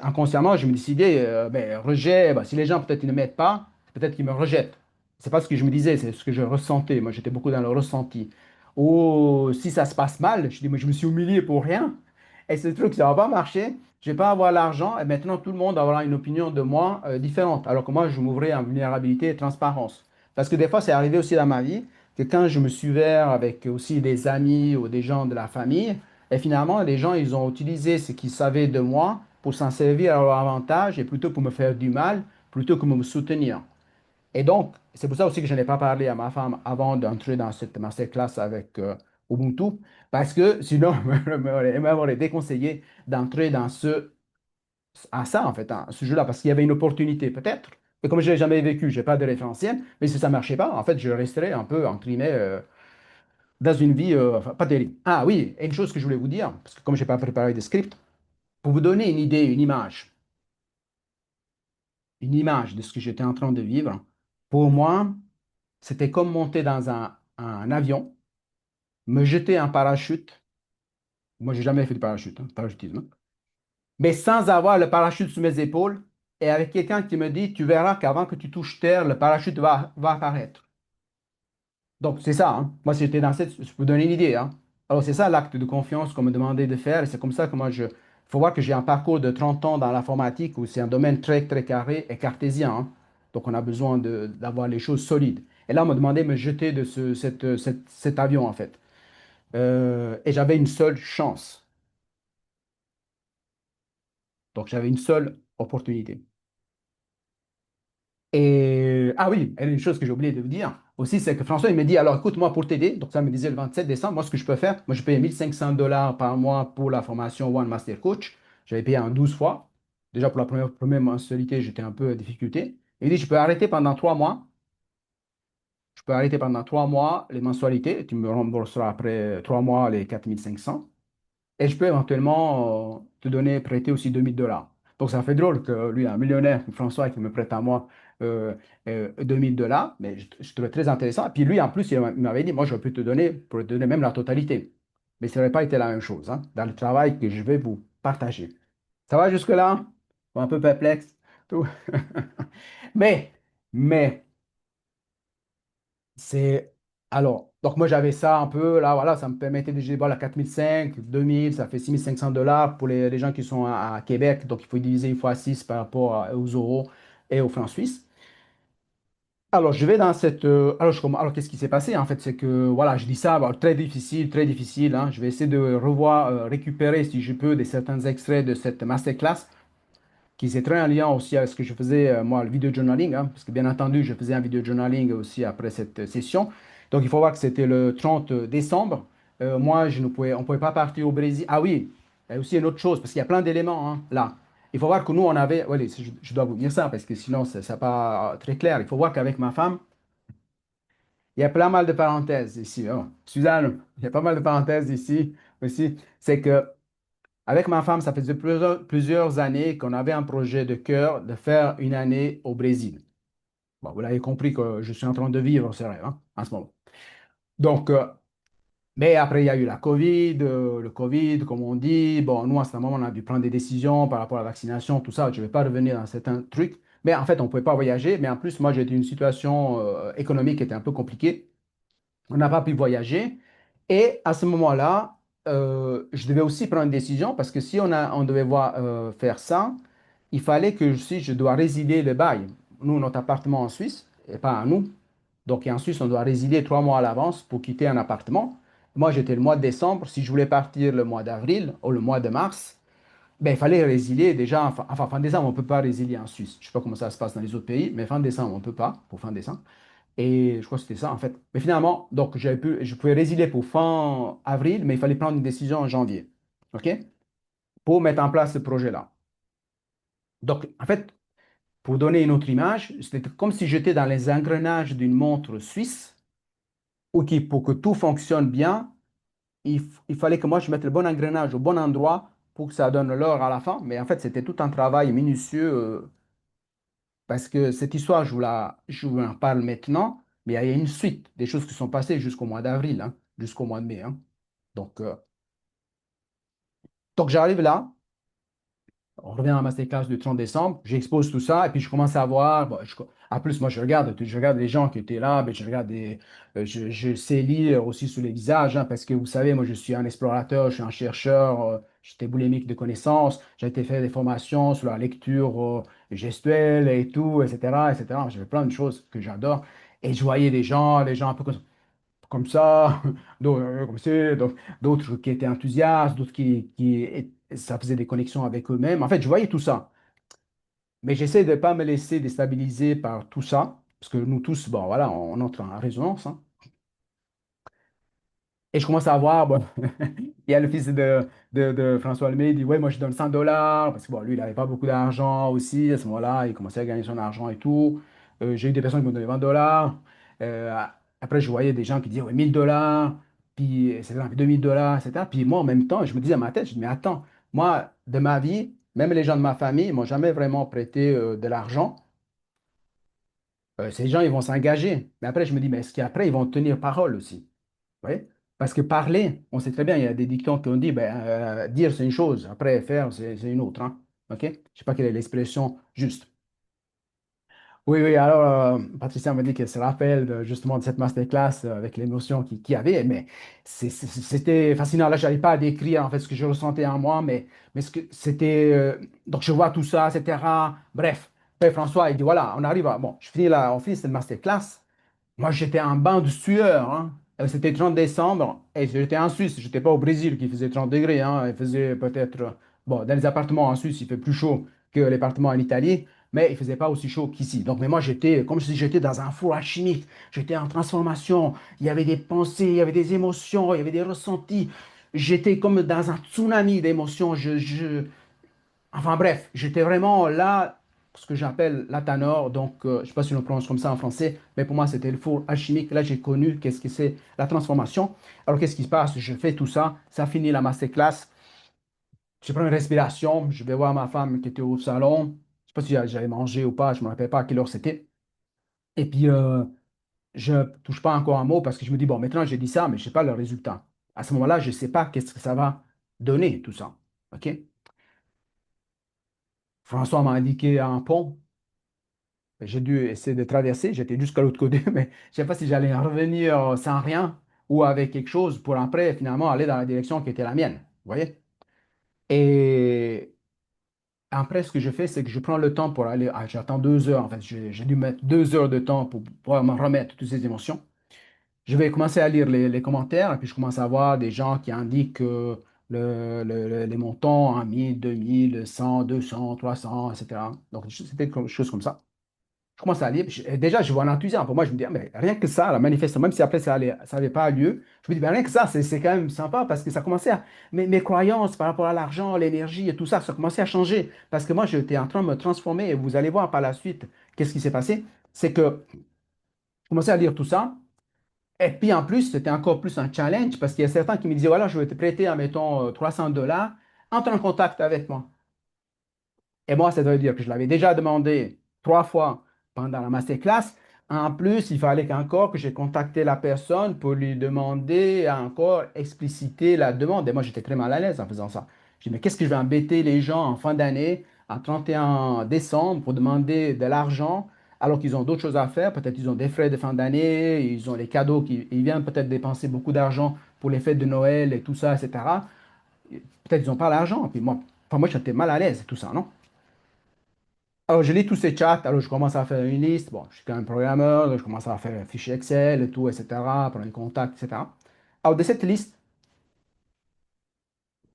inconsciemment, je me décidais, ben, rejet, ben, si les gens peut-être ils ne m'aident pas, peut-être qu'ils me rejettent. C'est pas ce que je me disais, c'est ce que je ressentais. Moi, j'étais beaucoup dans le ressenti. Ou si ça se passe mal, je dis, mais je me suis humilié pour rien. Et ce truc, ça va pas marcher. Je vais pas avoir l'argent. Et maintenant, tout le monde aura une opinion de moi différente. Alors que moi, je m'ouvrais en vulnérabilité et transparence. Parce que des fois, c'est arrivé aussi dans ma vie que quand je me suis ouvert avec aussi des amis ou des gens de la famille, et finalement, les gens, ils ont utilisé ce qu'ils savaient de moi pour s'en servir à leur avantage et plutôt pour me faire du mal, plutôt que pour me soutenir. Et donc, c'est pour ça aussi que je n'ai pas parlé à ma femme avant d'entrer dans cette masterclass avec Ubuntu, parce que sinon, elle m'aurait déconseillé d'entrer dans à ça, en fait, à ce jeu-là, parce qu'il y avait une opportunité, peut-être. Mais comme je ne l'ai jamais vécu, je n'ai pas de référentiel, mais si ça ne marchait pas, en fait, je resterais un peu, entre guillemets, dans une vie enfin, pas terrible. Ah oui, et une chose que je voulais vous dire, parce que comme je n'ai pas préparé de script, pour vous donner une idée, une image de ce que j'étais en train de vivre, pour moi, c'était comme monter dans un avion, me jeter en parachute. Moi, j'ai jamais fait de parachute, parachutisme, hein. Mais sans avoir le parachute sous mes épaules et avec quelqu'un qui me dit, tu verras qu'avant que tu touches terre, le parachute va apparaître. Donc, c'est ça, hein. Moi, si j'étais dans cette... Je peux vous donner une idée, hein. Alors, c'est ça l'acte de confiance qu'on me demandait de faire. Et c'est comme ça que moi, je... Il faut voir que j'ai un parcours de 30 ans dans l'informatique où c'est un domaine très, très carré et cartésien, hein. Donc, on a besoin d'avoir les choses solides. Et là, on m'a demandé de me jeter de cet avion, en fait. Et j'avais une seule chance. Donc, j'avais une seule opportunité. Et ah oui, et une chose que j'ai oublié de vous dire aussi, c'est que François, il me dit, alors écoute, moi pour t'aider, donc ça me disait le 27 décembre, moi ce que je peux faire, moi je paye 1 500 $ par mois pour la formation One Master Coach. J'avais payé en 12 fois. Déjà pour la première mensualité, j'étais un peu en difficulté. Il dit, je peux arrêter pendant 3 mois. Je peux arrêter pendant 3 mois les mensualités. Et tu me rembourseras après 3 mois les 4 500. Et je peux éventuellement te donner, prêter aussi 2 000 $. Donc ça fait drôle que lui, un millionnaire, François, qui me prête à moi 2 000 $, mais je trouvais très intéressant. Et puis lui, en plus, il m'avait dit, moi, je peux te donner, pour te donner même la totalité. Mais ça n'aurait pas été la même chose, hein, dans le travail que je vais vous partager. Ça va jusque-là? Un peu perplexe, tout. Mais, mais, c'est. Alors, donc moi j'avais ça un peu, là, voilà, ça me permettait de voilà, 4 500, 2 000, ça fait 6 500 $ pour les gens qui sont à Québec. Donc il faut diviser une fois 6 par rapport aux euros et aux francs suisses. Alors je vais dans cette. Alors qu'est-ce qui s'est passé en fait? C'est que, voilà, je dis ça, bon, très difficile, hein. Je vais essayer de revoir, récupérer si je peux certains extraits de cette masterclass qui est très en lien aussi avec ce que je faisais, moi, le video journaling, hein, parce que bien entendu, je faisais un video journaling aussi après cette session. Donc, il faut voir que c'était le 30 décembre. Moi, on ne pouvait pas partir au Brésil. Ah oui, il y a aussi une autre chose, parce qu'il y a plein d'éléments, hein, là. Il faut voir que nous, on avait... Allez, je dois vous dire ça, parce que sinon, ce n'est pas très clair. Il faut voir qu'avec ma femme, il y a pas mal de parenthèses ici, hein. Suzanne, il y a pas mal de parenthèses ici aussi. C'est que avec ma femme, ça faisait plusieurs années qu'on avait un projet de cœur de faire une année au Brésil. Bon, vous l'avez compris que je suis en train de vivre ce rêve, hein, en ce moment. Donc, mais après, il y a eu la Covid, le Covid, comme on dit. Bon, nous, à ce moment, on a dû prendre des décisions par rapport à la vaccination, tout ça. Je ne vais pas revenir dans certains trucs. Mais en fait, on ne pouvait pas voyager. Mais en plus, moi, j'étais une situation économique qui était un peu compliquée. On n'a pas pu voyager. Et à ce moment-là, je devais aussi prendre une décision parce que si on devait faire ça, il fallait que si je dois résilier le bail. Nous, notre appartement en Suisse, et pas à nous. Donc, en Suisse, on doit résilier 3 mois à l'avance pour quitter un appartement. Moi, j'étais le mois de décembre. Si je voulais partir le mois d'avril ou le mois de mars, ben, il fallait résilier déjà. Enfin, fin décembre, on ne peut pas résilier en Suisse. Je ne sais pas comment ça se passe dans les autres pays, mais fin décembre, on ne peut pas pour fin décembre. Et je crois que c'était ça, en fait. Mais finalement, donc, je pouvais résilier pour fin avril, mais il fallait prendre une décision en janvier. OK? Pour mettre en place ce projet-là. Donc, en fait, pour donner une autre image, c'était comme si j'étais dans les engrenages d'une montre suisse, où pour que tout fonctionne bien, il fallait que moi, je mette le bon engrenage au bon endroit pour que ça donne l'heure à la fin. Mais en fait, c'était tout un travail minutieux. parce que cette histoire, je vous en parle maintenant, mais il y a une suite des choses qui sont passées jusqu'au mois d'avril, hein, jusqu'au mois de mai, hein. Donc, euh, donc j'arrive là. On revient à la masterclass du 30 décembre, j'expose tout ça, et puis je commence à voir. Bon, en plus, moi, je regarde les gens qui étaient là, ben, je sais lire aussi sous les visages, hein, parce que vous savez, moi, je suis un explorateur, je suis un chercheur, j'étais boulimique de connaissances, j'ai été faire des formations sur la lecture gestuelle et tout, etc., etc. J'avais plein de choses que j'adore. Et je voyais des gens un peu comme ça, d'autres comme ça, d'autres qui étaient enthousiastes, d'autres ça faisait des connexions avec eux-mêmes. En fait, je voyais tout ça. Mais j'essaie de ne pas me laisser déstabiliser par tout ça, parce que nous tous, bon, voilà, on entre en résonance, hein. Et je commence à voir, bon, il y a le fils de François Lemay, il dit, ouais, moi je donne 100 dollars, parce que bon, lui, il n'avait pas beaucoup d'argent aussi, à ce moment-là, il commençait à gagner son argent et tout. J'ai eu des personnes qui m'ont donné 20 dollars. Euh, Après, je voyais des gens qui disaient, ouais, 1000 dollars, puis etc., puis 2000 dollars, etc. Puis moi, en même temps, je me disais à ma tête, je dis, mais attends, moi, de ma vie, même les gens de ma famille ne m'ont jamais vraiment prêté de l'argent. Ces gens, ils vont s'engager. Mais après, je me dis, mais est-ce qu'après, ils vont tenir parole aussi? Oui. Parce que parler, on sait très bien, il y a des dictons qui ont dit, ben, dire c'est une chose, après faire c'est une autre, hein. OK? Je ne sais pas quelle est l'expression juste. Oui, oui, alors Patricia m'a dit qu'elle se rappelle justement de cette masterclass avec l'émotion qu'il y avait, mais c'était fascinant. Là, je n'arrive pas à décrire en fait ce que je ressentais en moi, mais ce que c'était. Donc, je vois tout ça, etc. Bref, Père François, il dit voilà, on arrive à. Bon, je finis là, on finit cette masterclass. Moi, j'étais en bain de sueur, hein. C'était 30 décembre et j'étais en Suisse. Je n'étais pas au Brésil qui faisait 30 degrés, hein. Il faisait peut-être. Bon, dans les appartements en Suisse, il fait plus chaud que les appartements en Italie, mais il faisait pas aussi chaud qu'ici. Donc, mais moi, j'étais comme si j'étais dans un four alchimique. J'étais en transformation. Il y avait des pensées, il y avait des émotions, il y avait des ressentis. J'étais comme dans un tsunami d'émotions. Enfin bref, j'étais vraiment là, ce que j'appelle la Tanor, donc je ne sais pas si on le prononce comme ça en français, mais pour moi c'était le four alchimique. Là j'ai connu qu'est-ce que c'est la transformation. Alors qu'est-ce qui se passe? Je fais tout ça, ça finit la masterclass, je prends une respiration, je vais voir ma femme qui était au salon, je ne sais pas si j'avais mangé ou pas, je ne me rappelle pas à quelle heure c'était. Et puis je ne touche pas encore un mot parce que je me dis, bon maintenant j'ai dit ça, mais je ne sais pas le résultat. À ce moment-là, je ne sais pas qu'est-ce que ça va donner tout ça. OK? François m'a indiqué un pont. J'ai dû essayer de traverser, j'étais jusqu'à l'autre côté, mais je ne sais pas si j'allais revenir sans rien ou avec quelque chose pour après finalement aller dans la direction qui était la mienne. Vous voyez? Et après, ce que je fais, c'est que je prends le temps pour aller. J'attends 2 heures, en fait. J'ai dû mettre 2 heures de temps pour pouvoir me remettre toutes ces émotions. Je vais commencer à lire les commentaires et puis je commence à voir des gens qui indiquent les montants en 1000, 2000, 100, 200, 300, etc. Donc, c'était quelque chose comme ça. Je commence à lire. Et déjà, je vois un enthousiasme. Pour moi, je me dis, ah, mais rien que ça, la manifestation, même si après ça n'avait pas lieu, je me dis, ben, rien que ça, c'est quand même sympa parce que ça commençait à. Mes croyances par rapport à l'argent, l'énergie et tout ça, ça commençait à changer. Parce que moi, j'étais en train de me transformer et vous allez voir par la suite qu'est-ce qui s'est passé. C'est que je commençais à lire tout ça. Et puis en plus, c'était encore plus un challenge parce qu'il y a certains qui me disaient, voilà, je vais te prêter, admettons, 300 dollars, entre en contact avec moi. Et moi, ça veut dire que je l'avais déjà demandé 3 fois pendant la masterclass. En plus, il fallait qu'encore que j'ai contacté la personne pour lui demander à encore expliciter la demande. Et moi, j'étais très mal à l'aise en faisant ça. Je dis, mais qu'est-ce que je vais embêter les gens en fin d'année, en 31 décembre, pour demander de l'argent alors qu'ils ont d'autres choses à faire. Peut-être ils ont des frais de fin d'année, ils ont les cadeaux, ils viennent peut-être dépenser beaucoup d'argent pour les fêtes de Noël et tout ça, etc. Peut-être ils n'ont pas l'argent. Puis moi, enfin, moi, j'étais mal à l'aise et tout ça, non? Alors, je lis tous ces chats, alors je commence à faire une liste. Bon, je suis quand même programmeur, donc je commence à faire un fichier Excel et tout, etc., prendre les contacts, etc. Alors, de cette liste,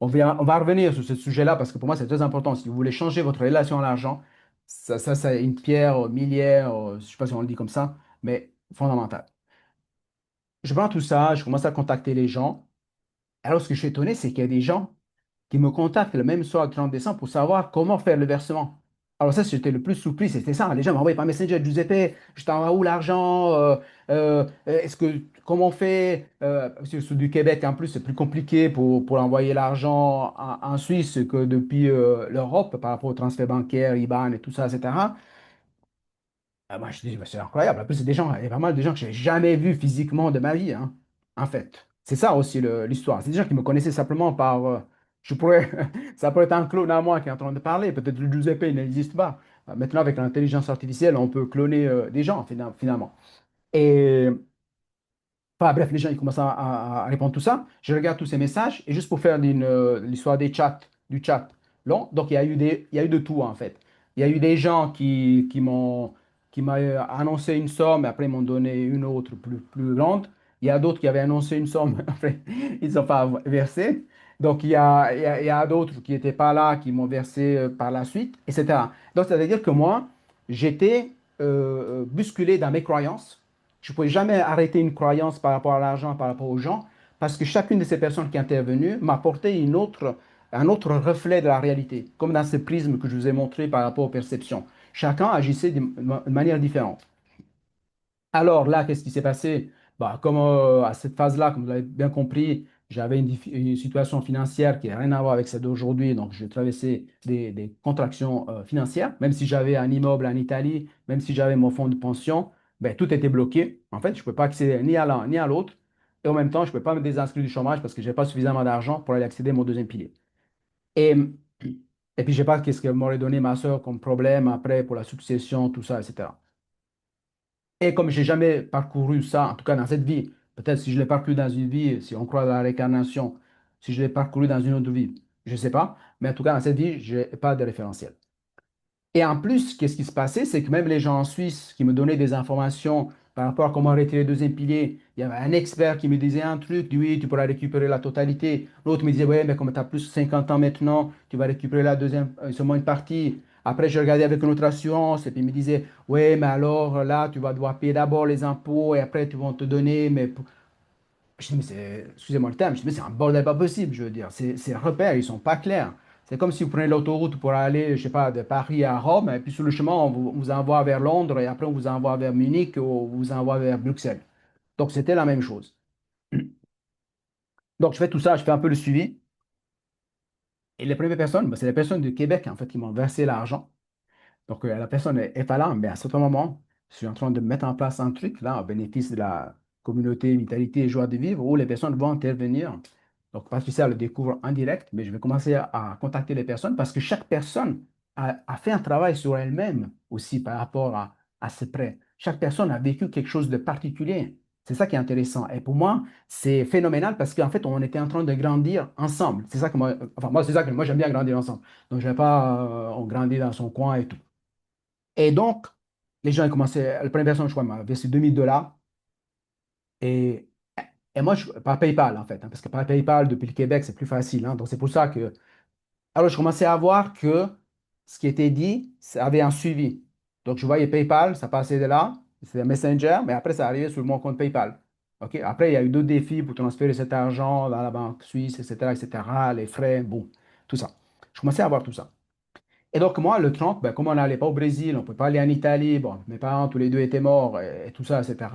on va revenir sur ce sujet-là parce que pour moi, c'est très important. Si vous voulez changer votre relation à l'argent, ça c'est une pierre miliaire, je ne sais pas si on le dit comme ça, mais fondamentale. Je prends tout ça, je commence à contacter les gens. Alors, ce que je suis étonné, c'est qu'il y a des gens qui me contactent le même soir, le 30 décembre, pour savoir comment faire le versement. Alors ça, c'était le plus surpris, c'était ça. Les gens m'envoyaient par Messenger, Giuseppe, je t'envoie où l'argent? Comment on fait? Parce que du Québec, en plus, c'est plus compliqué pour envoyer l'argent en Suisse que depuis l'Europe par rapport au transfert bancaire, IBAN et tout ça, etc. Ah, moi, je dis, bah, c'est incroyable. En plus, c'est des gens, il y a vraiment des gens que j'ai jamais vus physiquement de ma vie, hein, en fait. C'est ça aussi l'histoire. C'est des gens qui me connaissaient simplement par. Je pourrais, ça pourrait être un clone à moi qui est en train de parler. Peut-être le Giuseppe, il n'existe pas. Maintenant, avec l'intelligence artificielle, on peut cloner des gens, finalement. Et enfin, bref, les gens ils commencent à répondre tout ça. Je regarde tous ces messages et juste pour faire l'histoire des chats, du chat long. Donc, il y a eu de tout en fait. Il y a eu des gens qui m'ont annoncé une somme et après ils m'ont donné une autre plus grande. Il y a d'autres qui avaient annoncé une somme, après ils n'ont pas versé. Donc, il y a d'autres qui n'étaient pas là, qui m'ont versé par la suite, etc. Donc, ça veut dire que moi, j'étais bousculé dans mes croyances. Je ne pouvais jamais arrêter une croyance par rapport à l'argent, par rapport aux gens, parce que chacune de ces personnes qui est intervenue m'a apporté un autre reflet de la réalité, comme dans ce prisme que je vous ai montré par rapport aux perceptions. Chacun agissait de manière différente. Alors là, qu'est-ce qui s'est passé? Bah, comme à cette phase-là, comme vous l'avez bien compris, j'avais une situation financière qui n'a rien à voir avec celle d'aujourd'hui. Donc, je traversais des contractions financières. Même si j'avais un immeuble en Italie, même si j'avais mon fonds de pension, ben, tout était bloqué. En fait, je ne peux pas accéder ni à l'un ni à l'autre. Et en même temps, je ne peux pas me désinscrire du chômage parce que je n'ai pas suffisamment d'argent pour aller accéder à mon deuxième pilier. Et, et puis, je ne sais pas qu'est-ce que m'aurait donné ma soeur comme problème après pour la succession, tout ça, etc. Et comme j'ai jamais parcouru ça, en tout cas dans cette vie, peut-être si je l'ai parcouru dans une vie, si on croit à la réincarnation, si je l'ai parcouru dans une autre vie, je ne sais pas, mais en tout cas dans cette vie, je n'ai pas de référentiel. Et en plus, qu'est-ce qui se passait, c'est que même les gens en Suisse qui me donnaient des informations par rapport à comment arrêter le deuxième pilier, il y avait un expert qui me disait un truc, dit oui, tu pourras récupérer la totalité. L'autre me disait, ouais, mais comme tu as plus de 50 ans maintenant, tu vas récupérer la deuxième, seulement une partie. Après, je regardais avec une autre assurance et puis il me disait, ouais, mais alors là, tu vas devoir payer d'abord les impôts et après, tu vas te donner, mais je dis, mais c'est, excusez-moi le terme, je dis, mais c'est un bordel pas possible, je veux dire. Ces repères, ils sont pas clairs. C'est comme si vous prenez l'autoroute pour aller, je sais pas, de Paris à Rome, et puis sur le chemin, on vous envoie vers Londres, et après, on vous envoie vers Munich, ou on vous envoie vers Bruxelles. Donc, c'était la même chose. Donc, je fais tout ça, je fais un peu le suivi. Et les premières personnes, ben, c'est les personnes du Québec, en fait, qui m'ont versé l'argent. Donc, la personne est pas là, mais à un certain moment, je suis en train de mettre en place un truc, là, au bénéfice de la communauté Vitalité et Joie de Vivre, où les personnes vont intervenir. Donc, Patricia le découvre en direct, mais je vais commencer à contacter les personnes parce que chaque personne a fait un travail sur elle-même aussi par rapport à ce prêt. Chaque personne a vécu quelque chose de particulier. C'est ça qui est intéressant. Et pour moi, c'est phénoménal parce qu'en fait, on était en train de grandir ensemble. C'est ça que moi, enfin, moi, c'est ça que moi, j'aime bien grandir ensemble. Donc, je ne vais pas, on grandit dans son coin et tout. Et donc, les gens ont commencé, la première personne, je crois, m'a versé 2000 $. Et, et moi, par PayPal, en fait, hein, parce que par PayPal, depuis le Québec, c'est plus facile. Hein. Donc, c'est pour ça que. Alors, je commençais à voir que ce qui était dit, ça avait un suivi. Donc, je voyais PayPal, ça passait de là, c'est un Messenger, mais après, ça arrivait sur mon compte PayPal. OK? Après, il y a eu d'autres défis pour transférer cet argent dans la banque suisse, etc., etc., les frais, bon, tout ça. Je commençais à voir tout ça. Et donc, moi, le 30, ben, comme on n'allait pas au Brésil, on ne pouvait pas aller en Italie, bon, mes parents, tous les deux étaient morts et tout ça, etc.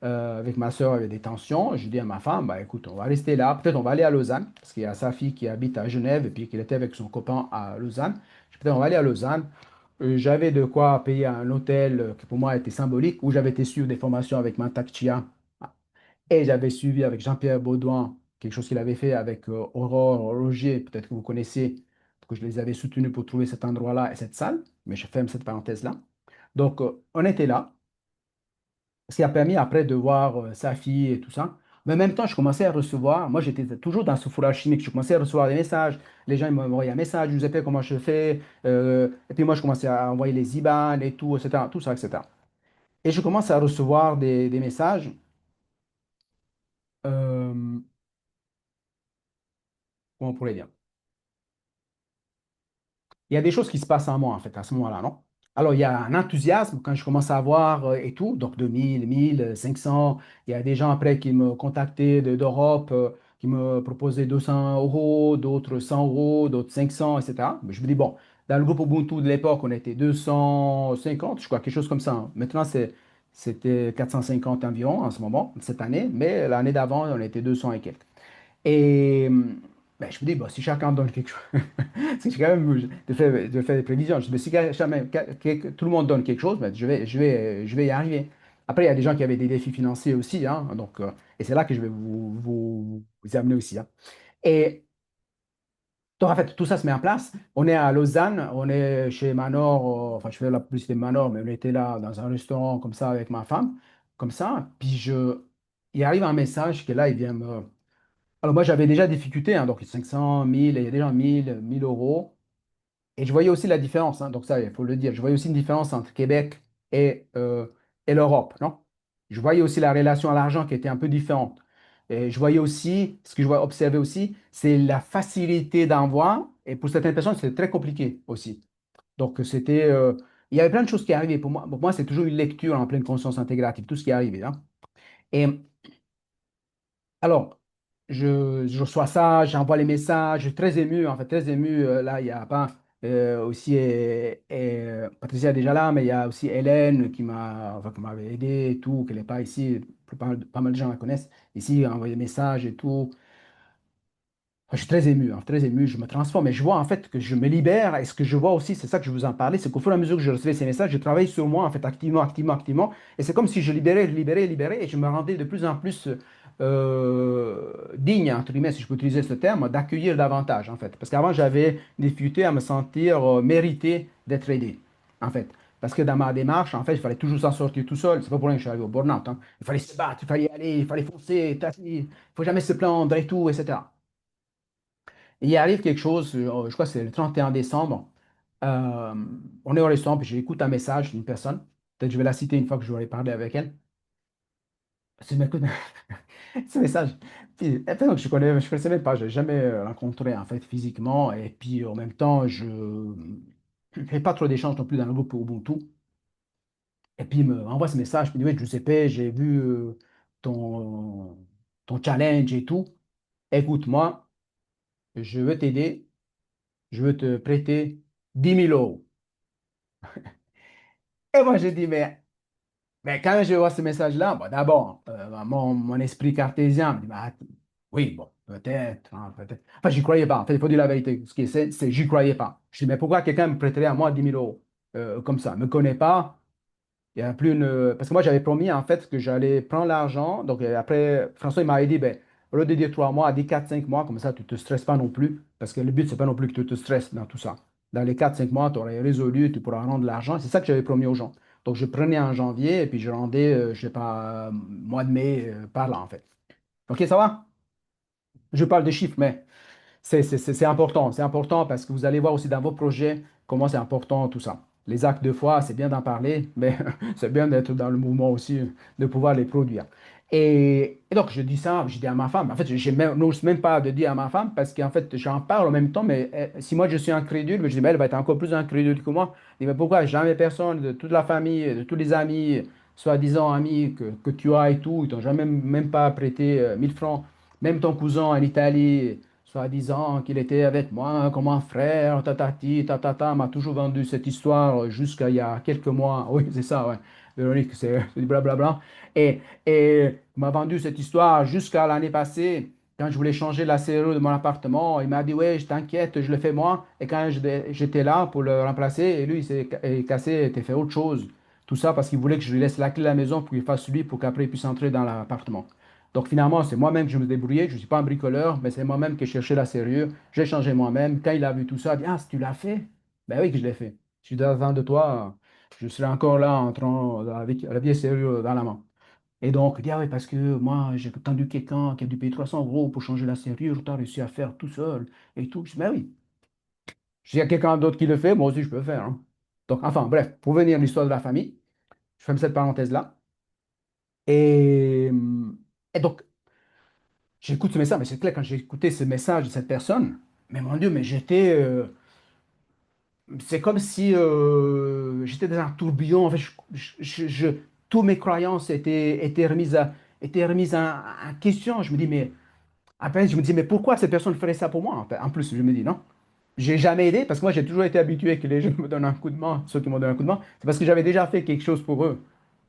Avec ma soeur, il y avait des tensions. Je dis à ma femme, bah, écoute, on va rester là. Peut-être on va aller à Lausanne, parce qu'il y a sa fille qui habite à Genève et puis qu'il était avec son copain à Lausanne. Je dis, peut-être on va aller à Lausanne. J'avais de quoi payer un hôtel qui pour moi était symbolique, où j'avais été suivre des formations avec Mantak Chia. Et j'avais suivi avec Jean-Pierre Baudouin quelque chose qu'il avait fait avec Aurore Roger, peut-être que vous connaissez, que je les avais soutenus pour trouver cet endroit-là et cette salle, mais je ferme cette parenthèse-là. Donc, on était là, ce qui a permis après de voir sa fille et tout ça. Mais en même temps, je commençais à recevoir, moi j'étais toujours dans ce fourrage chimique, je commençais à recevoir des messages, les gens ils m'envoyaient un message, je vous appelle comment je fais, et puis moi je commençais à envoyer les IBAN et tout, etc., tout ça, etc. Et je commence à recevoir des messages. euh, Comment on pourrait dire? Il y a des choses qui se passent en moi, en fait, à ce moment-là, non? Alors, il y a un enthousiasme quand je commence à voir et tout, donc 2000, 1000, 500. Il y a des gens après qui me contactaient d'Europe, qui me proposaient 200 €, d'autres 100 €, d'autres 500, etc. Mais je me dis, bon, dans le groupe Ubuntu de l'époque, on était 250, je crois, quelque chose comme ça. Hein. Maintenant, c'était 450 environ en ce moment, cette année, mais l'année d'avant, on était 200 et quelques. Et ben, je me dis, bon, si chacun donne quelque chose, c'est quand même de faire des prévisions. Je me dis, si jamais, tout le monde donne quelque chose, ben, je vais y arriver. Après, il y a des gens qui avaient des défis financiers aussi, hein, donc, et c'est là que je vais vous amener aussi, hein. Et donc, en fait, tout ça se met en place. On est à Lausanne, on est chez Manor, enfin, je fais la publicité de Manor, mais on était là dans un restaurant comme ça avec ma femme, comme ça. Il arrive un message que là, il vient me. Alors, moi, j'avais déjà des difficultés, hein, donc 500, 1000, il y a déjà 1000 euros. Et je voyais aussi la différence, hein, donc ça, il faut le dire. Je voyais aussi une différence entre Québec et l'Europe, non? Je voyais aussi la relation à l'argent qui était un peu différente. Et je voyais aussi, ce que je vois observer aussi, c'est la facilité d'envoi. Et pour certaines personnes, c'est très compliqué aussi. Donc, il y avait plein de choses qui arrivaient. Pour moi, c'est toujours une lecture en pleine conscience intégrative, tout ce qui est arrivé, hein. Et alors, je reçois ça, j'envoie les messages, je suis très ému, en fait, très ému. Là, il y a pas aussi, Patricia est déjà là, mais il y a aussi Hélène enfin, qui m'avait aidé et tout, qu'elle n'est pas ici, pas mal de gens la connaissent. Ici, envoyer des messages et tout. Je suis très ému, je me transforme et je vois en fait que je me libère. Et ce que je vois aussi, c'est ça que je vous en parlais, c'est qu'au fur et à mesure que je recevais ces messages, je travaille sur moi en fait activement, activement, activement. Et c'est comme si je libérais, libérais, libérais et je me rendais de plus en plus digne, entre guillemets, si je peux utiliser ce terme, d'accueillir davantage en fait. Parce qu'avant, j'avais des difficultés à me sentir mérité d'être aidé en fait. Parce que dans ma démarche, en fait, il fallait toujours s'en sortir tout seul. C'est pas pour rien que je suis arrivé au burn-out, hein. Il fallait se battre, il fallait y aller, il fallait foncer, il faut jamais se plaindre et tout, etc. Et il arrive quelque chose, je crois que c'est le 31 décembre. euh, on est au restaurant, puis j'écoute un message d'une personne. Peut-être je vais la citer une fois que j'aurai parlé avec elle. C'est m'écoute ce message. Puis, et puis, donc, je connaissais même pas, je l'ai jamais rencontré en fait physiquement. Et puis en même temps, je ne fais pas trop d'échanges non plus dans le groupe Ubuntu. Et puis il me envoie ce message, puis il me dit, oui, Giuseppe, j'ai vu ton, ton challenge et tout. Écoute, moi, je veux t'aider, je veux te prêter 10 000 euros. Et moi, j'ai dit, mais quand je vois ce message-là, bon, d'abord, mon esprit cartésien me dit, bah, oui, bon, peut-être, hein, peut-être. Enfin, j'y croyais pas. En fait, il faut dire la vérité. Ce qui est, c'est j'y croyais pas. Je dis, mais pourquoi quelqu'un me prêterait à moi 10 000 euros comme ça? Ne me connaît pas. Il y a plus une. Parce que moi, j'avais promis, en fait, que j'allais prendre l'argent. Donc, après, François, il m'avait dit, ben, au lieu de dire 3 mois, dis 4, 5 mois, comme ça, tu ne te stresses pas non plus. Parce que le but, c'est pas non plus que tu te stresses dans tout ça. Dans les 4, 5 mois, tu aurais résolu, tu pourras rendre l'argent. C'est ça que j'avais promis aux gens. Donc, je prenais en janvier et puis je rendais, je sais pas, mois de mai, par là, en fait. OK, ça va? Je parle de chiffres, mais. C'est important, c'est important parce que vous allez voir aussi dans vos projets comment c'est important tout ça. Les actes de foi, c'est bien d'en parler, mais c'est bien d'être dans le mouvement aussi, de pouvoir les produire. Et donc, je dis ça, je dis à ma femme, en fait, n'ose même pas de dire à ma femme parce qu'en fait, j'en parle en même temps, mais si moi je suis incrédule, je dis, mais elle va être encore plus incrédule que moi. Je dis, mais pourquoi jamais personne de toute la famille, de tous les amis, soi-disant amis que tu as et tout, ils t'ont jamais même pas prêté 1 000 francs, même ton cousin en Italie soi-disant qu'il était avec moi comme un frère, tatati, tatata, m'a toujours vendu cette histoire jusqu'à il y a quelques mois. Oui, c'est ça, ouais. Véronique, c'est du blablabla. Et il m'a vendu cette histoire jusqu'à l'année passée, quand je voulais changer la serrure de mon appartement. Il m'a dit, ouais, je t'inquiète, je le fais moi. Et quand j'étais là pour le remplacer, et lui, il s'est cassé, il a fait autre chose. Tout ça parce qu'il voulait que je lui laisse la clé de la maison pour qu'il fasse lui, pour qu'après il puisse entrer dans l'appartement. Donc finalement, c'est moi-même que je me débrouillais. Je ne suis pas un bricoleur, mais c'est moi-même qui ai cherché la serrure. J'ai changé moi-même. Quand il a vu tout ça, il a dit, ah, si tu l'as fait? Ben oui que je l'ai fait. Je suis devant de toi, je serai encore là en train avec la vieille serrure dans la main. Et donc, il dit, ah oui, parce que moi, j'ai attendu quelqu'un qui a dû payer 300 euros pour changer la serrure, tu as réussi à faire tout seul et tout. Je dis, ben oui, s'il y a quelqu'un d'autre qui le fait, moi aussi, je peux le faire, hein. Donc, enfin, bref, pour venir à l'histoire de la famille, je ferme cette parenthèse-là. Et, et donc, j'écoute ce message, mais c'est clair, quand j'ai écouté ce message de cette personne, mais mon Dieu, mais c'est comme si j'étais dans un tourbillon. En fait, toutes mes croyances étaient remises en question. Je me dis, mais après, je me dis, mais pourquoi cette personne ferait ça pour moi? En plus, je me dis, non. J'ai jamais aidé parce que moi, j'ai toujours été habitué que les gens me donnent un coup de main. Ceux qui m'ont donné un coup de main, c'est parce que j'avais déjà fait quelque chose pour eux.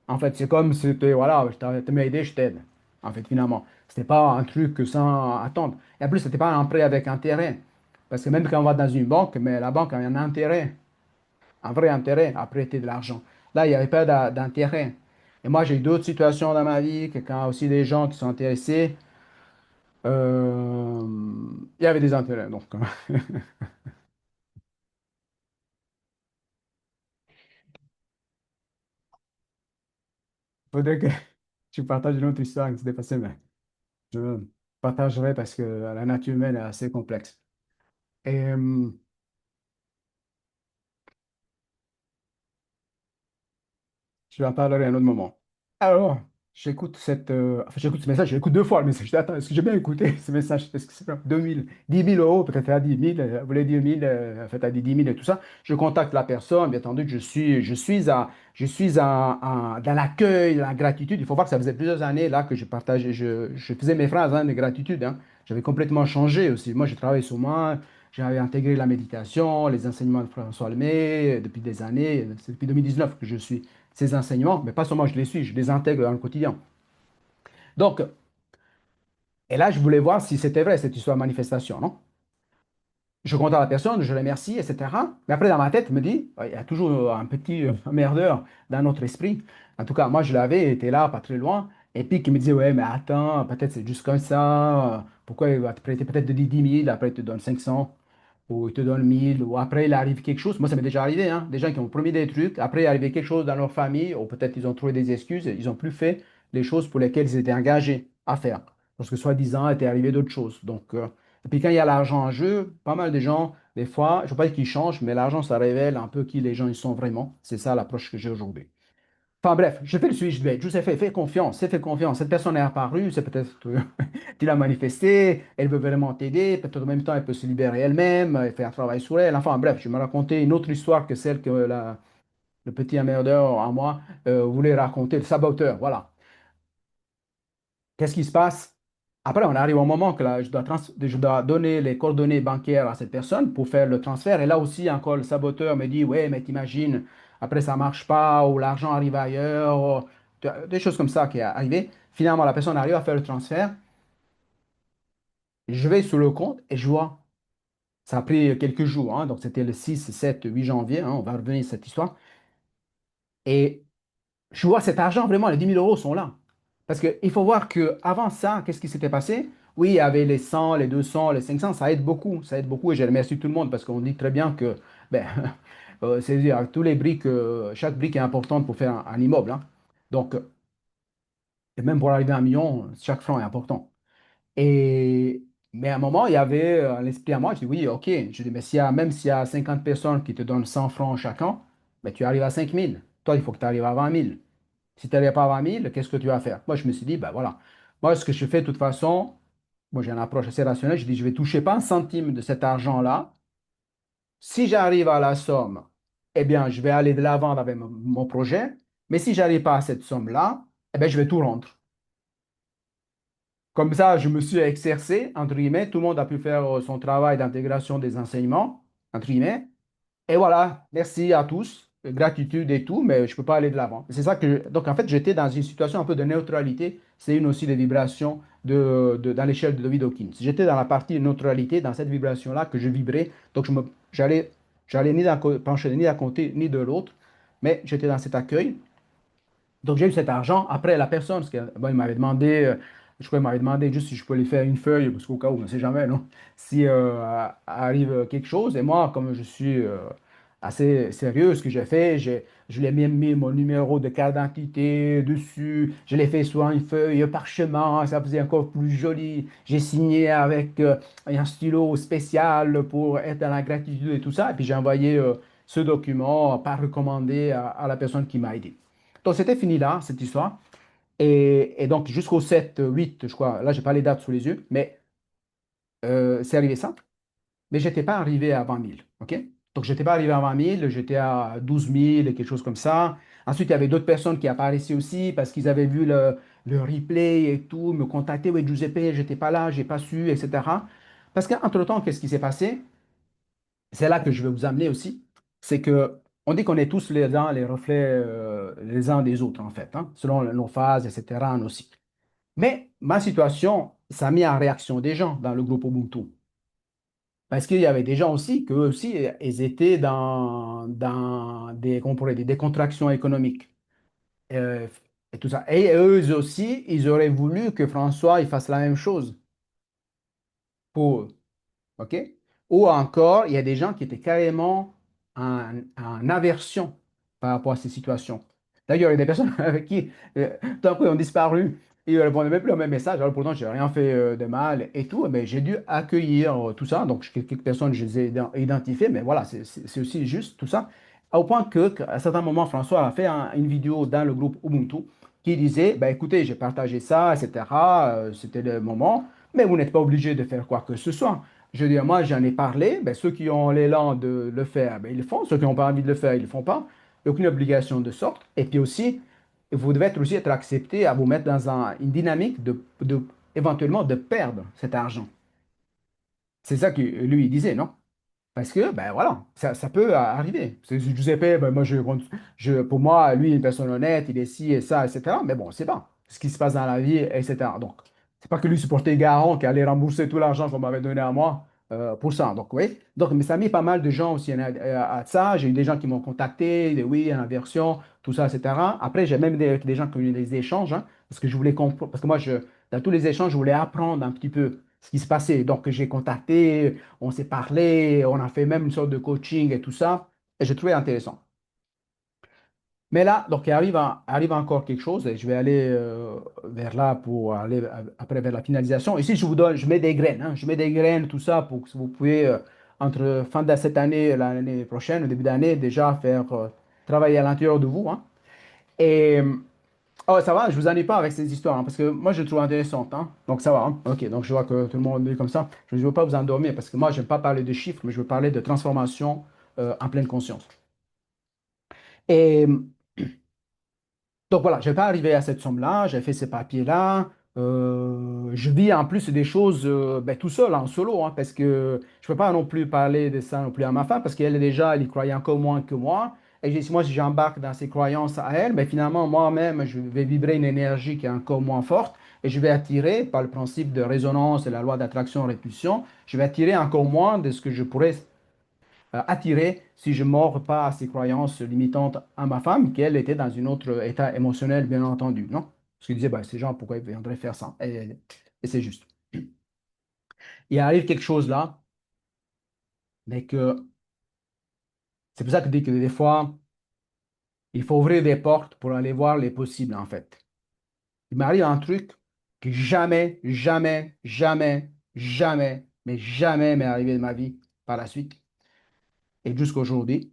En fait, c'est comme si, voilà, tu m'as aidé, je t'aide. En fait, finalement. C'était pas un truc sans attendre. Et en plus, c'était pas un prêt avec intérêt. Parce que même quand on va dans une banque, mais la banque a un intérêt, un vrai intérêt à prêter de l'argent. Là, il n'y avait pas d'intérêt. Et moi, j'ai eu d'autres situations dans ma vie, que quand aussi des gens qui sont intéressés, il y avait des intérêts. Donc, faudrait que tu partages une autre histoire qui s'est passée, mais je partagerai parce que la nature humaine est assez complexe. Et je vais en parlerai à un autre moment. Alors, enfin, j'écoute ce message, j'écoute deux fois le message. Attends, est-ce que j'ai bien écouté ce message? Est-ce que c'est pas 2000, 10 000 euros, peut-être à 10 000, vous voulez dire 1000, en fait, à 10 000 et tout ça. Je contacte la personne, bien entendu, dans l'accueil, la gratitude. Il faut voir que ça faisait plusieurs années là que je partageais, je faisais mes phrases de gratitude, hein. J'avais complètement changé aussi. Moi, j'ai travaillé sur moi, j'avais intégré la méditation, les enseignements de François Lemay depuis des années. C'est depuis 2019 que je suis ces enseignements, mais pas seulement je les suis, je les intègre dans le quotidien. Donc, et là, je voulais voir si c'était vrai, cette histoire de manifestation, non? Je contacte la personne, je la remercie, etc. Mais après, dans ma tête, je me dis, il y a toujours un petit merdeur dans notre esprit. En tout cas, moi, je l'avais, il était là, pas très loin. Et puis, qui me disait, ouais, mais attends, peut-être c'est juste comme ça. Pourquoi il va te prêter peut-être de 10 000, après il te donne 500, ou il te donne 1000, ou après il arrive quelque chose. Moi, ça m'est déjà arrivé, hein. Des gens qui ont promis des trucs, après il est arrivé quelque chose dans leur famille, ou peut-être ils ont trouvé des excuses, et ils n'ont plus fait les choses pour lesquelles ils étaient engagés à faire. Parce que soi-disant, il était arrivé d'autres choses. Donc, et puis quand il y a l'argent en jeu, pas mal de gens, des fois, je ne veux pas dire qu'ils changent, mais l'argent, ça révèle un peu qui les gens ils sont vraiment. C'est ça l'approche que j'ai aujourd'hui. Enfin bref, je fais le suivi, je dis, je vous ai fait confiance, fais confiance. Cette personne est apparue, c'est peut-être que tu l'as manifesté, elle veut vraiment t'aider, peut-être en même temps elle peut se libérer elle-même, elle fait un travail sur elle. Enfin bref, je me racontais une autre histoire que celle que le petit emmerdeur à moi voulait raconter, le saboteur, voilà. Qu'est-ce qui se passe? Après, on arrive au moment que là, je dois donner les coordonnées bancaires à cette personne pour faire le transfert. Et là aussi, encore, le saboteur me dit, ouais, mais t'imagines, après, ça marche pas, ou l'argent arrive ailleurs, des choses comme ça qui est arrivé. Finalement, la personne arrive à faire le transfert. Je vais sur le compte et je vois, ça a pris quelques jours, hein, donc c'était le 6, 7, 8 janvier, hein, on va revenir sur cette histoire. Et je vois cet argent, vraiment, les 10 000 euros sont là. Parce qu'il faut voir qu'avant ça, qu'est-ce qui s'était passé? Oui, il y avait les 100, les 200, les 500, ça aide beaucoup et je remercie tout le monde parce qu'on dit très bien que ben, c'est-à-dire, tous les briques, chaque brique est importante pour faire un immeuble, hein. Donc, et même pour arriver à 1 million, chaque franc est important. Et, mais à un moment, il y avait l'esprit à moi, je dis oui, ok. Je dis, mais même s'il y a 50 personnes qui te donnent 100 francs chacun, ben, tu arrives à 5 000. Toi, il faut que tu arrives à 20 000. Si tu n'arrives pas à 20 000, qu'est-ce que tu vas faire? Moi, je me suis dit, ben voilà. Moi, ce que je fais de toute façon, moi, j'ai une approche assez rationnelle. Je dis, je vais toucher pas un centime de cet argent-là. Si j'arrive à la somme, eh bien, je vais aller de l'avant avec mon projet. Mais si j'arrive pas à cette somme-là, eh bien, je vais tout rendre. Comme ça, je me suis exercé, entre guillemets. Tout le monde a pu faire son travail d'intégration des enseignements, entre guillemets. Et voilà, merci à tous, gratitude et tout, mais je ne peux pas aller de l'avant. C'est ça que donc en fait, j'étais dans une situation un peu de neutralité. C'est une aussi des vibrations dans l'échelle de David Hawkins. J'étais dans la partie neutralité, dans cette vibration-là que je vibrais. Donc j'allais ni d'un pencher ni d'un côté ni de l'autre, mais j'étais dans cet accueil. Donc, j'ai eu cet argent. Après, la personne, parce que, bon, il m'avait demandé, je crois qu'il m'avait demandé juste si je pouvais lui faire une feuille, parce qu'au cas où, on ne sait jamais, non? Si arrive quelque chose. Et moi, comme je suis assez sérieux, ce que j'ai fait, je lui ai même mis mon numéro de carte d'identité dessus. Je l'ai fait sur une feuille parchemin, ça faisait encore plus joli. J'ai signé avec un stylo spécial pour être dans la gratitude et tout ça. Et puis, j'ai envoyé ce document par recommandé à la personne qui m'a aidé. Donc, c'était fini là, cette histoire. Et donc, jusqu'au 7, 8, je crois, là, j'ai pas les dates sous les yeux, mais c'est arrivé ça. Mais j'étais pas arrivé à 20 000, OK? Donc, j'étais pas arrivé à 20 000, j'étais à 12 000 et quelque chose comme ça. Ensuite, il y avait d'autres personnes qui apparaissaient aussi parce qu'ils avaient vu le replay et tout, me contacter. Oui, Giuseppe, j'étais pas là, j'ai pas su, etc. Parce qu'entre-temps, qu'est-ce qui s'est passé? C'est là que je vais vous amener aussi. C'est que on dit qu'on est tous les uns les reflets les uns des autres, en fait, hein, selon nos phases, etc., nos cycles. Mais ma situation, ça a mis en réaction des gens dans le groupe Ubuntu. Parce qu'il y avait des gens aussi, qu'eux aussi, ils étaient dans des, comment on pourrait dire, des contractions économiques. euh, et tout ça. Et eux aussi, ils auraient voulu que François il fasse la même chose pour eux. OK? Ou encore, il y a des gens qui étaient carrément en aversion par rapport à ces situations. D'ailleurs, il y a des personnes avec qui, tout à coup, ils ont disparu. Ils ne répondaient même plus au même message. Alors pourtant, je n'ai rien fait de mal et tout, mais j'ai dû accueillir tout ça. Donc, quelques personnes, je les ai identifiées, mais voilà, c'est aussi juste tout ça. Au point qu'à un certain moment, François a fait une vidéo dans le groupe Ubuntu qui disait, bah, écoutez, j'ai partagé ça, etc. C'était le moment, mais vous n'êtes pas obligé de faire quoi que ce soit. Je veux dire, moi, j'en ai parlé. Ben, ceux qui ont l'élan de le faire, ben, ils le font. Ceux qui n'ont pas envie de le faire, ils ne le font pas. Il n'y a aucune obligation de sorte. Et puis aussi, vous devez aussi être accepté à vous mettre dans une dynamique éventuellement de perdre cet argent. C'est ça que lui il disait, non? Parce que, ben voilà, ça peut arriver. Giuseppe, ben moi, pour moi, lui, il est une personne honnête, il est ci et ça, etc. Mais bon, c'est pas ce qui se passe dans la vie, etc. Donc, c'est pas que lui supportait Garant qui allait rembourser tout l'argent qu'on m'avait donné à moi pour ça. Donc, oui. Donc, mais ça a mis pas mal de gens aussi à ça. J'ai eu des gens qui m'ont contacté, des oui, en version, tout ça, etc. Après, j'ai même des gens qui ont eu des échanges, hein, parce que je voulais comprendre, parce que moi, dans tous les échanges, je voulais apprendre un petit peu ce qui se passait. Donc, j'ai contacté, on s'est parlé, on a fait même une sorte de coaching et tout ça. Et j'ai trouvé intéressant. Mais là, donc, arrive encore quelque chose et je vais aller vers là pour aller après vers la finalisation. Ici, je vous donne, je mets des graines, hein, je mets des graines, tout ça, pour que vous pouvez, entre fin de cette année et l'année prochaine, au début d'année, déjà faire travailler à l'intérieur de vous, hein. Et, oh, ça va, je vous ennuie pas avec ces histoires, hein, parce que moi, je les trouve intéressantes, hein. Donc, ça va, hein. OK, donc je vois que tout le monde est comme ça. Je ne veux pas vous endormir, parce que moi, je n'aime pas parler de chiffres, mais je veux parler de transformation en pleine conscience. Et donc voilà, je n'ai pas arrivé à cette somme-là, j'ai fait ces papiers-là. Je vis en plus des choses ben, tout seul, en solo, hein, parce que je ne peux pas non plus parler de ça non plus à ma femme, parce qu'elle déjà, elle y croyait encore moins que moi. Et moi, si j'embarque dans ses croyances à elle, ben, finalement, moi-même, je vais vibrer une énergie qui est encore moins forte et je vais attirer, par le principe de résonance et la loi d'attraction-répulsion, je vais attirer encore moins de ce que je pourrais attiré si je ne mords pas à ces croyances limitantes à ma femme, qu'elle était dans un autre état émotionnel, bien entendu, non? Parce qu'il disait, bah, ces gens, pourquoi ils viendraient faire ça? Et c'est juste. Il arrive quelque chose là, mais que c'est pour ça que je dis que des fois, il faut ouvrir des portes pour aller voir les possibles, en fait. Il m'arrive un truc que jamais, jamais, jamais, jamais, mais jamais m'est arrivé de ma vie par la suite. Et jusqu'à aujourd'hui,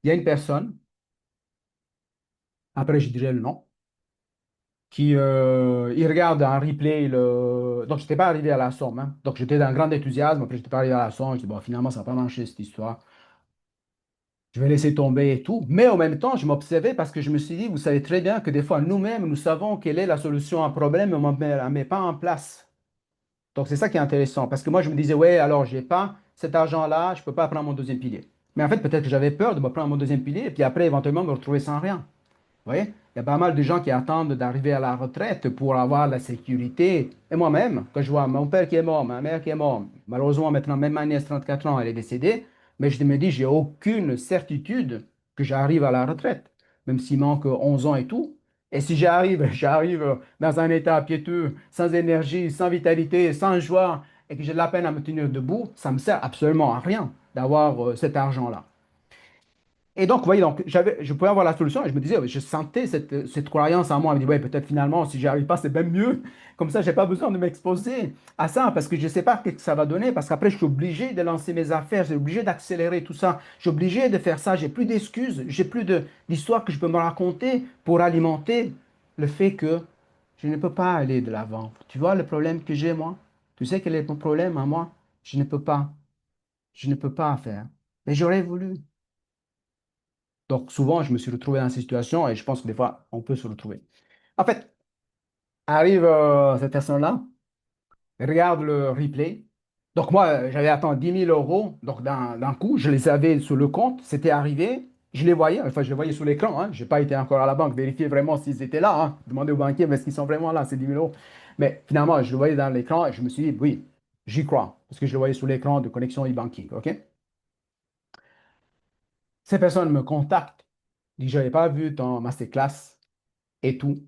il y a une personne, après je dirai le nom, qui il regarde en replay le. Donc, je n'étais pas arrivé à la somme, hein. Donc, j'étais dans un grand enthousiasme. Après, je n'étais pas arrivé à la somme. Je dis, bon, finalement, ça n'a pas marché cette histoire. Je vais laisser tomber et tout. Mais en même temps, je m'observais parce que je me suis dit, vous savez très bien que des fois, nous-mêmes, nous savons quelle est la solution à un problème, mais on ne la met pas en place. Donc, c'est ça qui est intéressant. Parce que moi, je me disais, ouais, alors, je n'ai pas cet argent-là, je ne peux pas prendre mon deuxième pilier. Mais en fait, peut-être que j'avais peur de me prendre mon deuxième pilier et puis après, éventuellement, me retrouver sans rien. Vous voyez, il y a pas mal de gens qui attendent d'arriver à la retraite pour avoir la sécurité. Et moi-même, quand je vois mon père qui est mort, ma mère qui est morte, malheureusement maintenant, même ma nièce, 34 ans, elle est décédée, mais je me dis, j'ai aucune certitude que j'arrive à la retraite, même s'il manque 11 ans et tout. Et si j'arrive, j'arrive dans un état piéteux, sans énergie, sans vitalité, sans joie, et que j'ai de la peine à me tenir debout, ça me sert absolument à rien d'avoir cet argent-là. Et donc, vous voyez, donc, je pouvais avoir la solution et je me disais, ouais, je sentais cette croyance en moi. Je me dis, ouais, peut-être finalement, si j'y arrive pas, c'est même mieux. Comme ça, j'ai pas besoin de m'exposer à ça parce que je sais pas ce que ça va donner. Parce qu'après, je suis obligé de lancer mes affaires, je suis obligé d'accélérer tout ça. Je suis obligé de faire ça. J'ai plus d'excuses, j'ai plus d'histoires que je peux me raconter pour alimenter le fait que je ne peux pas aller de l'avant. Tu vois le problème que j'ai, moi? Tu sais quel est mon problème à moi? Je ne peux pas. Je ne peux pas faire. Mais j'aurais voulu. Donc souvent, je me suis retrouvé dans ces situations et je pense que des fois, on peut se retrouver. En fait, arrive cette personne-là, regarde le replay. Donc moi, j'avais attendu 10 000 euros donc d'un coup, je les avais sur le compte, c'était arrivé. Je les voyais, enfin, je les voyais sur l'écran. Hein. Je n'ai pas été encore à la banque vérifier vraiment s'ils étaient là. Hein. Demander au banquier, mais est-ce qu'ils sont vraiment là, ces 10 000 euros? Mais finalement, je le voyais dans l'écran et je me suis dit, oui, j'y crois. Parce que je le voyais sur l'écran de connexion e-banking. OK? Ces personnes me contactent, disent, je n'avais pas vu ton masterclass et tout.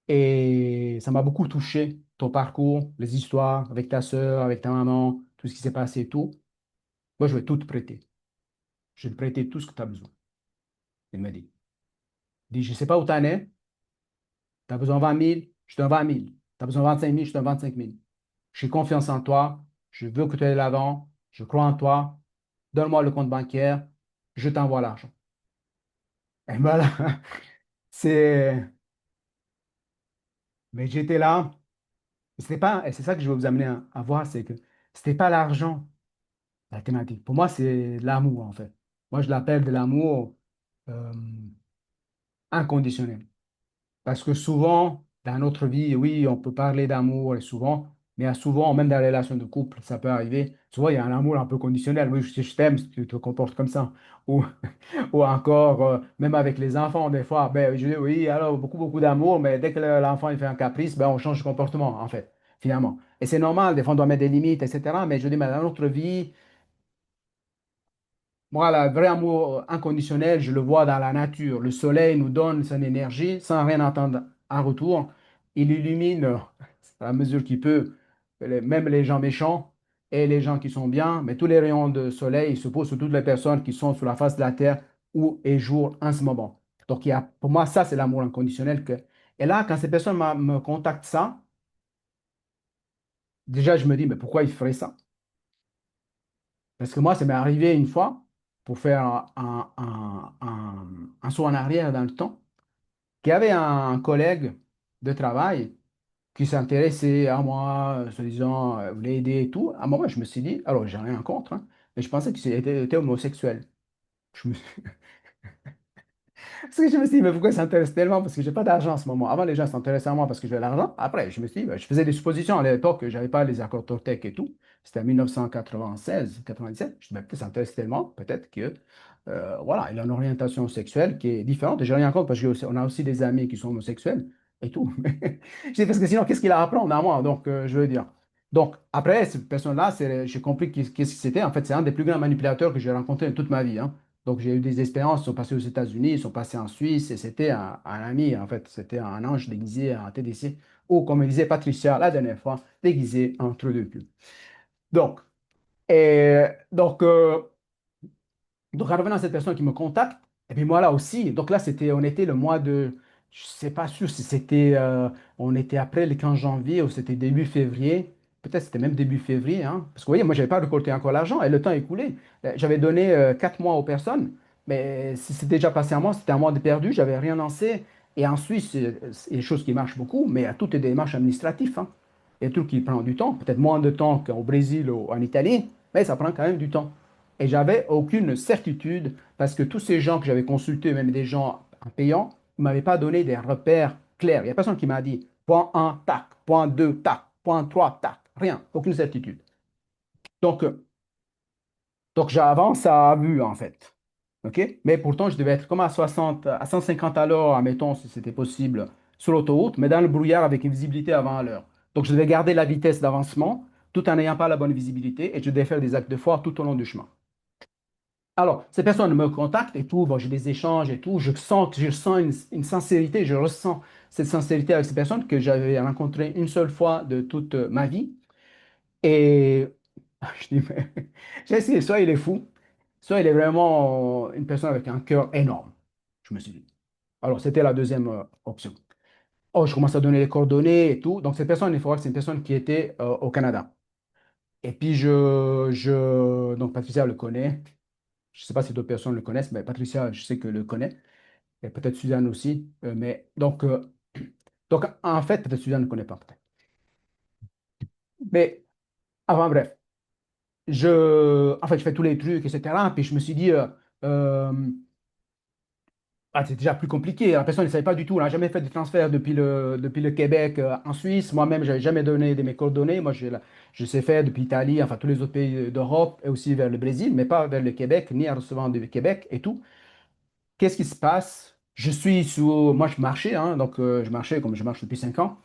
Et ça m'a beaucoup touché, ton parcours, les histoires avec ta sœur, avec ta maman, tout ce qui s'est passé et tout. Moi, je vais tout te prêter. Je vais te prêter tout ce que tu as besoin. Il m'a dit, je ne sais pas où tu en es. Tu as besoin de 20 000, je te donne 20 000. Tu as besoin de 25 000, je te donne 25 000. J'ai confiance en toi. Je veux que tu ailles de l'avant. Je crois en toi. Donne-moi le compte bancaire. Je t'envoie l'argent. Et voilà. C'est... Mais j'étais là. C'était pas... Et c'est ça que je veux vous amener à voir, c'est que c'était pas l'argent, la thématique. Pour moi, c'est l'amour, en fait. Moi, je l'appelle de l'amour euh, inconditionnel. Parce que souvent, dans notre vie, oui, on peut parler d'amour et souvent, mais souvent, même dans les relations de couple, ça peut arriver. Souvent, il y a un amour un peu conditionnel. Oui, je t'aime si tu te comportes comme ça. Ou, ou encore, même avec les enfants, des fois, ben, je dis oui, alors beaucoup, beaucoup d'amour, mais dès que l'enfant il fait un caprice, ben, on change de comportement, en fait, finalement. Et c'est normal, des fois, on doit mettre des limites, etc. Mais je dis, mais dans notre vie, moi, le vrai amour inconditionnel, je le vois dans la nature. Le soleil nous donne son énergie sans rien attendre en retour. Il illumine à la mesure qu'il peut, même les gens méchants et les gens qui sont bien. Mais tous les rayons de soleil se posent sur toutes les personnes qui sont sur la face de la terre où est jour en ce moment. Donc, pour moi, ça, c'est l'amour inconditionnel. Et là, quand ces personnes me contactent ça, déjà, je me dis, mais pourquoi ils feraient ça? Parce que moi, ça m'est arrivé une fois pour faire un saut en arrière dans le temps, qu'il y avait un collègue de travail qui s'intéressait à moi, se disant, voulait aider et tout. À un moment, je me suis dit, alors, j'ai rien contre, hein, mais je pensais qu'il était homosexuel. Je me Parce que je me suis dit, mais pourquoi ils s'intéressent tellement? Parce que j'ai pas d'argent en ce moment. Avant, les gens s'intéressaient à moi parce que j'ai de l'argent. Après, je me suis dit, ben, je faisais des suppositions à l'époque, je n'avais pas les accords Toltec et tout. C'était en 1996, 97. Je me suis dit, ben, peut-être s'intéresse tellement, peut-être que, voilà, il a une orientation sexuelle qui est différente. Et j'ai rien contre parce qu'on a aussi des amis qui sont homosexuels et tout. Je dis, parce que sinon, qu'est-ce qu'il a à apprendre à moi? Donc, je veux dire. Donc, après, cette personne-là, j'ai compris qu'est-ce que c'était. En fait, c'est un des plus grands manipulateurs que j'ai rencontré de toute ma vie. Hein. Donc, j'ai eu des expériences, ils sont passés aux États-Unis, ils sont passés en Suisse, et c'était un ami, en fait, c'était un ange déguisé en TDC, ou comme disait Patricia la dernière fois, déguisé en trou de cul. Donc, et, donc, euh, donc, en revenant à cette personne qui me contacte, et puis moi là aussi, donc là, on était le mois de, je sais pas sûr si c'était, on était après le 15 janvier ou c'était début février, peut-être c'était même début février, hein, parce que vous voyez, moi, j'avais pas récolté encore l'argent et le temps écoulé. J'avais donné 4 mois aux personnes, mais si c'était déjà passé un mois, c'était un mois de perdu, j'avais rien lancé. Et en Suisse, c'est des choses qui marchent beaucoup, mais il y a toutes les démarches administratives, hein. Il y a tout qui prend du temps, peut-être moins de temps qu'au Brésil ou en Italie, mais ça prend quand même du temps. Et j'avais aucune certitude parce que tous ces gens que j'avais consultés, même des gens en payant, ne m'avaient pas donné des repères clairs. Il n'y a personne qui m'a dit point 1, tac, point 2, tac, point 3, tac. Rien, aucune certitude. Donc, euh, donc j'avance à vue en fait. OK? Mais pourtant, je devais être comme à 60, à 150 à l'heure, admettons, si c'était possible, sur l'autoroute, mais dans le brouillard avec une visibilité avant à l'heure. Donc, je devais garder la vitesse d'avancement tout en n'ayant pas la bonne visibilité et je devais faire des actes de foi tout au long du chemin. Alors, ces personnes me contactent et tout, bon, j'ai des échanges et tout, je sens une sincérité, je ressens cette sincérité avec ces personnes que j'avais rencontrées une seule fois de toute ma vie. Et je dis, mais j'ai essayé, soit il est fou, soit il est vraiment une personne avec un cœur énorme, je me suis dit. Alors, c'était la deuxième option. Oh, je commence à donner les coordonnées et tout. Donc, cette personne, il faut voir que c'est une personne qui était au Canada. Et puis, donc, Patricia le connaît. Je ne sais pas si d'autres personnes le connaissent, mais Patricia, je sais que le connaît. Et peut-être Suzanne aussi. Donc, en fait, peut-être Suzanne ne connaît pas, peut-être. Mais, enfin, bref. En fait, je fais tous les trucs, etc. Puis je me suis dit, euh, c'est déjà plus compliqué. La personne ne savait pas du tout. Elle n'a jamais fait de transfert depuis le Québec en Suisse. Moi-même, je n'avais jamais donné de mes coordonnées. Moi, je sais faire depuis l'Italie, enfin tous les autres pays d'Europe et aussi vers le Brésil, mais pas vers le Québec, ni en recevant du Québec et tout. qu'est-ce qui se passe? Moi, je marchais, hein, donc je marchais comme je marche depuis 5 ans.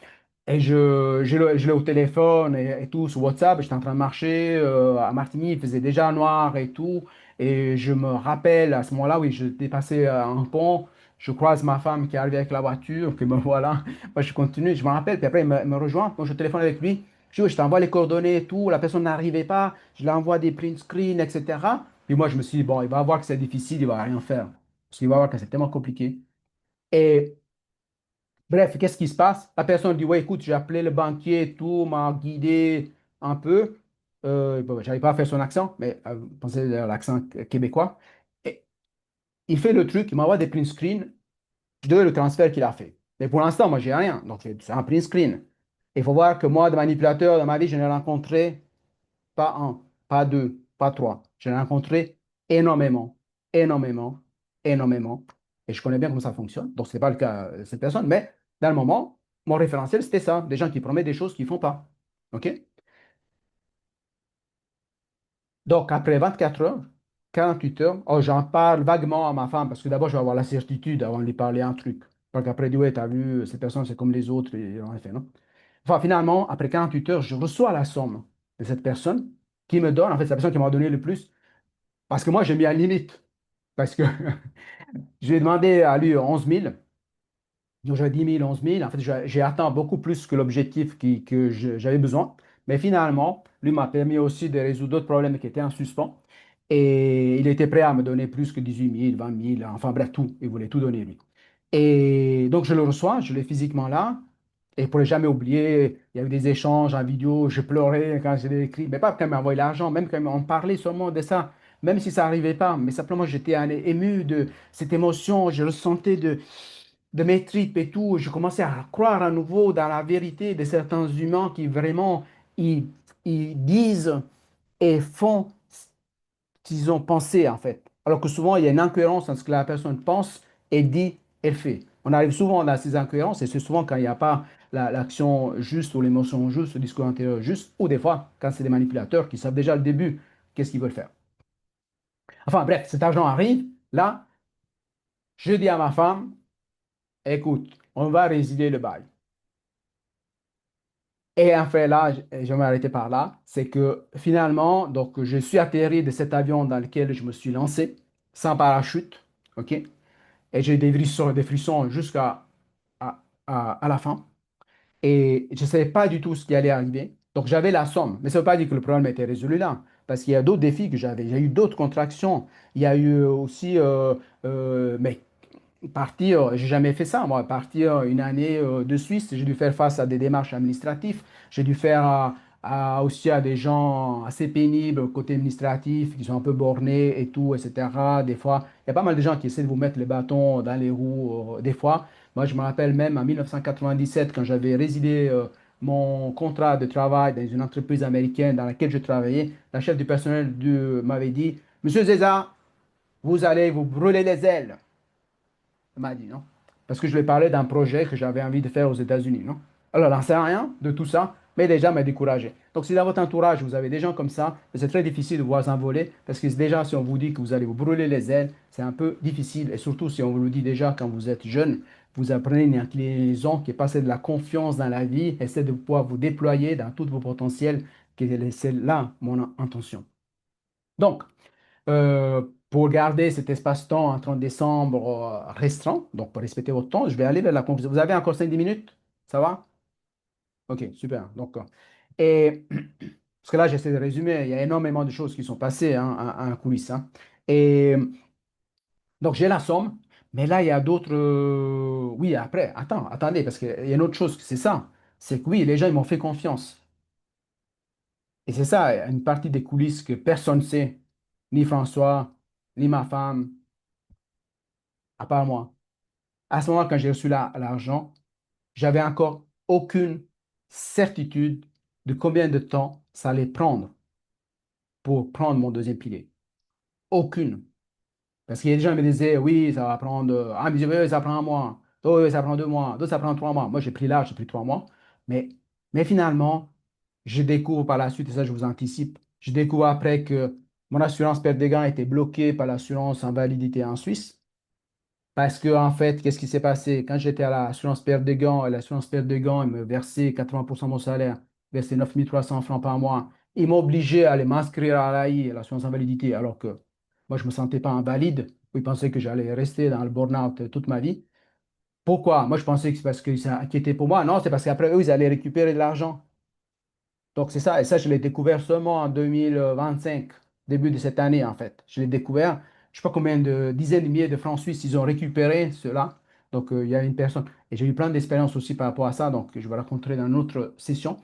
Et je l'ai au téléphone et tout, sur WhatsApp. J'étais en train de marcher à Martigny, il faisait déjà noir et tout. Et je me rappelle à ce moment-là, oui, je dépassais un pont. Je croise ma femme qui est arrivée avec la voiture. Puis me voilà. Moi, je continue, je me rappelle. Puis après, il me rejoint. Donc, je téléphone avec lui. Je dis, oui, je t'envoie les coordonnées et tout. La personne n'arrivait pas. Je lui envoie des print screens, etc. Puis moi, je me suis dit, bon, il va voir que c'est difficile, il va rien faire. Parce qu'il va voir que c'est tellement compliqué. Et bref, qu'est-ce qui se passe? La personne dit, ouais, écoute, j'ai appelé le banquier et tout, m'a guidé un peu. Bon, j'arrive pas à faire son accent, mais pensez à l'accent québécois. Et il fait le truc, il m'envoie des print screens de le transfert qu'il a fait. Mais pour l'instant, moi, j'ai rien. Donc, c'est un print screen. Il faut voir que moi, de manipulateur, dans ma vie, je n'ai rencontré pas un, pas deux, pas trois. J'en ai rencontré énormément, énormément, énormément. Et je connais bien comment ça fonctionne. Donc, ce n'est pas le cas de cette personne. Mais dans le moment, mon référentiel, c'était ça. Des gens qui promettent des choses qu'ils ne font pas. OK? Donc, après 24 heures, 48 heures, oh, j'en parle vaguement à ma femme parce que d'abord, je vais avoir la certitude avant de lui parler un truc. Donc, après, elle dit, ouais, t'as vu, cette personne, c'est comme les autres. Et en effet, non? Enfin, finalement, après 48 heures, je reçois la somme de cette personne qui me donne, en fait, c'est la personne qui m'a donné le plus. Parce que moi, j'ai mis à limite. Parce que je lui ai demandé à lui 11 000. Donc, j'avais 10 000, 11 000. En fait, j'ai atteint beaucoup plus que l'objectif que j'avais besoin. Mais finalement, lui m'a permis aussi de résoudre d'autres problèmes qui étaient en suspens. Et il était prêt à me donner plus que 18 000, 20 000. Enfin, bref, tout. Il voulait tout donner, lui. Et donc, je le reçois, je l'ai physiquement là. Et pour ne jamais oublier, il y a eu des échanges en vidéo, je pleurais quand je l'ai écrit, mais pas quand il m'a envoyé l'argent, même quand on parlait seulement de ça, même si ça n'arrivait pas, mais simplement j'étais ému de cette émotion, je ressentais de mes tripes et tout, je commençais à croire à nouveau dans la vérité de certains humains qui vraiment, ils, ils disent et font qu'ils ont pensé en fait. Alors que souvent, il y a une incohérence entre ce que la personne pense et dit et fait. On arrive souvent dans ces incohérences et c'est souvent quand il n'y a pas l'action juste ou l'émotion juste, le discours intérieur juste, ou des fois quand c'est des manipulateurs qui savent déjà le début qu'est-ce qu'ils veulent faire. Enfin bref, cet argent arrive. Là, je dis à ma femme, écoute, on va résilier le bail. Et en fait, là, je vais m'arrêter par là, c'est que finalement, donc, je suis atterri de cet avion dans lequel je me suis lancé, sans parachute, ok? Et j'ai eu des frissons jusqu'à à la fin. Et je ne savais pas du tout ce qui allait arriver. Donc j'avais la somme. Mais ça ne veut pas dire que le problème était résolu là. Parce qu'il y a d'autres défis que j'avais. Il y a eu d'autres contractions. Il y a eu aussi, mais partir, j'ai jamais fait ça, moi. Partir une année de Suisse, j'ai dû faire face à des démarches administratives. J'ai dû faire aussi à des gens assez pénibles côté administratif, qui sont un peu bornés et tout, etc. Des fois, il y a pas mal de gens qui essaient de vous mettre les bâtons dans les roues, des fois. Moi, je me rappelle même en 1997, quand j'avais résilié mon contrat de travail dans une entreprise américaine dans laquelle je travaillais, la chef du personnel m'avait dit, Monsieur Zéza, vous allez vous brûler les ailes. Elle m'a dit non. Parce que je lui ai parlé d'un projet que j'avais envie de faire aux États-Unis, non? Alors, elle n'en sait rien de tout ça, mais déjà m'a découragé. Donc, si dans votre entourage, vous avez des gens comme ça, c'est très difficile de vous envoler, parce que déjà, si on vous dit que vous allez vous brûler les ailes, c'est un peu difficile. Et surtout, si on vous le dit déjà quand vous êtes jeune, vous apprenez une inclinaison qui est passer de la confiance dans la vie, et c'est de pouvoir vous déployer dans tous vos potentiels, c'est là mon intention. Donc, pour garder cet espace-temps en 30 décembre restreint, donc pour respecter votre temps, je vais aller vers la conclusion. Vous avez encore 5-10 minutes? Ça va? Ok, super. Donc, et, parce que là, j'essaie de résumer, il y a énormément de choses qui sont passées hein, en coulisses. Hein. Et donc, j'ai la somme, mais là, il y a d'autres. Oui, après, attendez, parce qu'il y a une autre chose, c'est ça. C'est que oui, les gens, ils m'ont fait confiance. Et c'est ça, une partie des coulisses que personne ne sait, ni François, ni ma femme, à part moi. À ce moment, quand j'ai reçu l'argent, j'avais encore aucune certitude de combien de temps ça allait prendre pour prendre mon deuxième pilier. Aucune. Parce qu'il y a des gens qui me disaient, oui, ça va prendre. Ah, mais oui, ça prend un mois. Oh, oui, ça prend 2 mois. D'autres, ça prend 3 mois. Moi, j'ai pris l'âge, j'ai pris 3 mois. Mais, mais finalement, je découvre par la suite, et ça, je vous anticipe, je découvre après que mon assurance perte des gains était bloquée par l'assurance invalidité en Suisse. Parce que, en fait, qu'est-ce qui s'est passé? Quand j'étais à l'assurance perte de gants, l'assurance perte de gants, ils me versaient 80% de mon salaire, versaient 9300 francs par mois. Ils m'obligeaient à aller m'inscrire à l'AI, à l'assurance invalidité, alors que moi, je ne me sentais pas invalide. Ils pensaient que j'allais rester dans le burn-out toute ma vie. Pourquoi? Moi, je pensais que c'est parce qu'ils s'inquiétaient pour moi. Non, c'est parce qu'après, eux, ils allaient récupérer de l'argent. Donc, c'est ça. Et ça, je l'ai découvert seulement en 2025, début de cette année, en fait. Je l'ai découvert. Je ne sais pas combien de dizaines de milliers de francs suisses ils ont récupéré cela. Donc, il y a une personne. Et j'ai eu plein d'expériences aussi par rapport à ça. Donc, je vais raconter dans une autre session.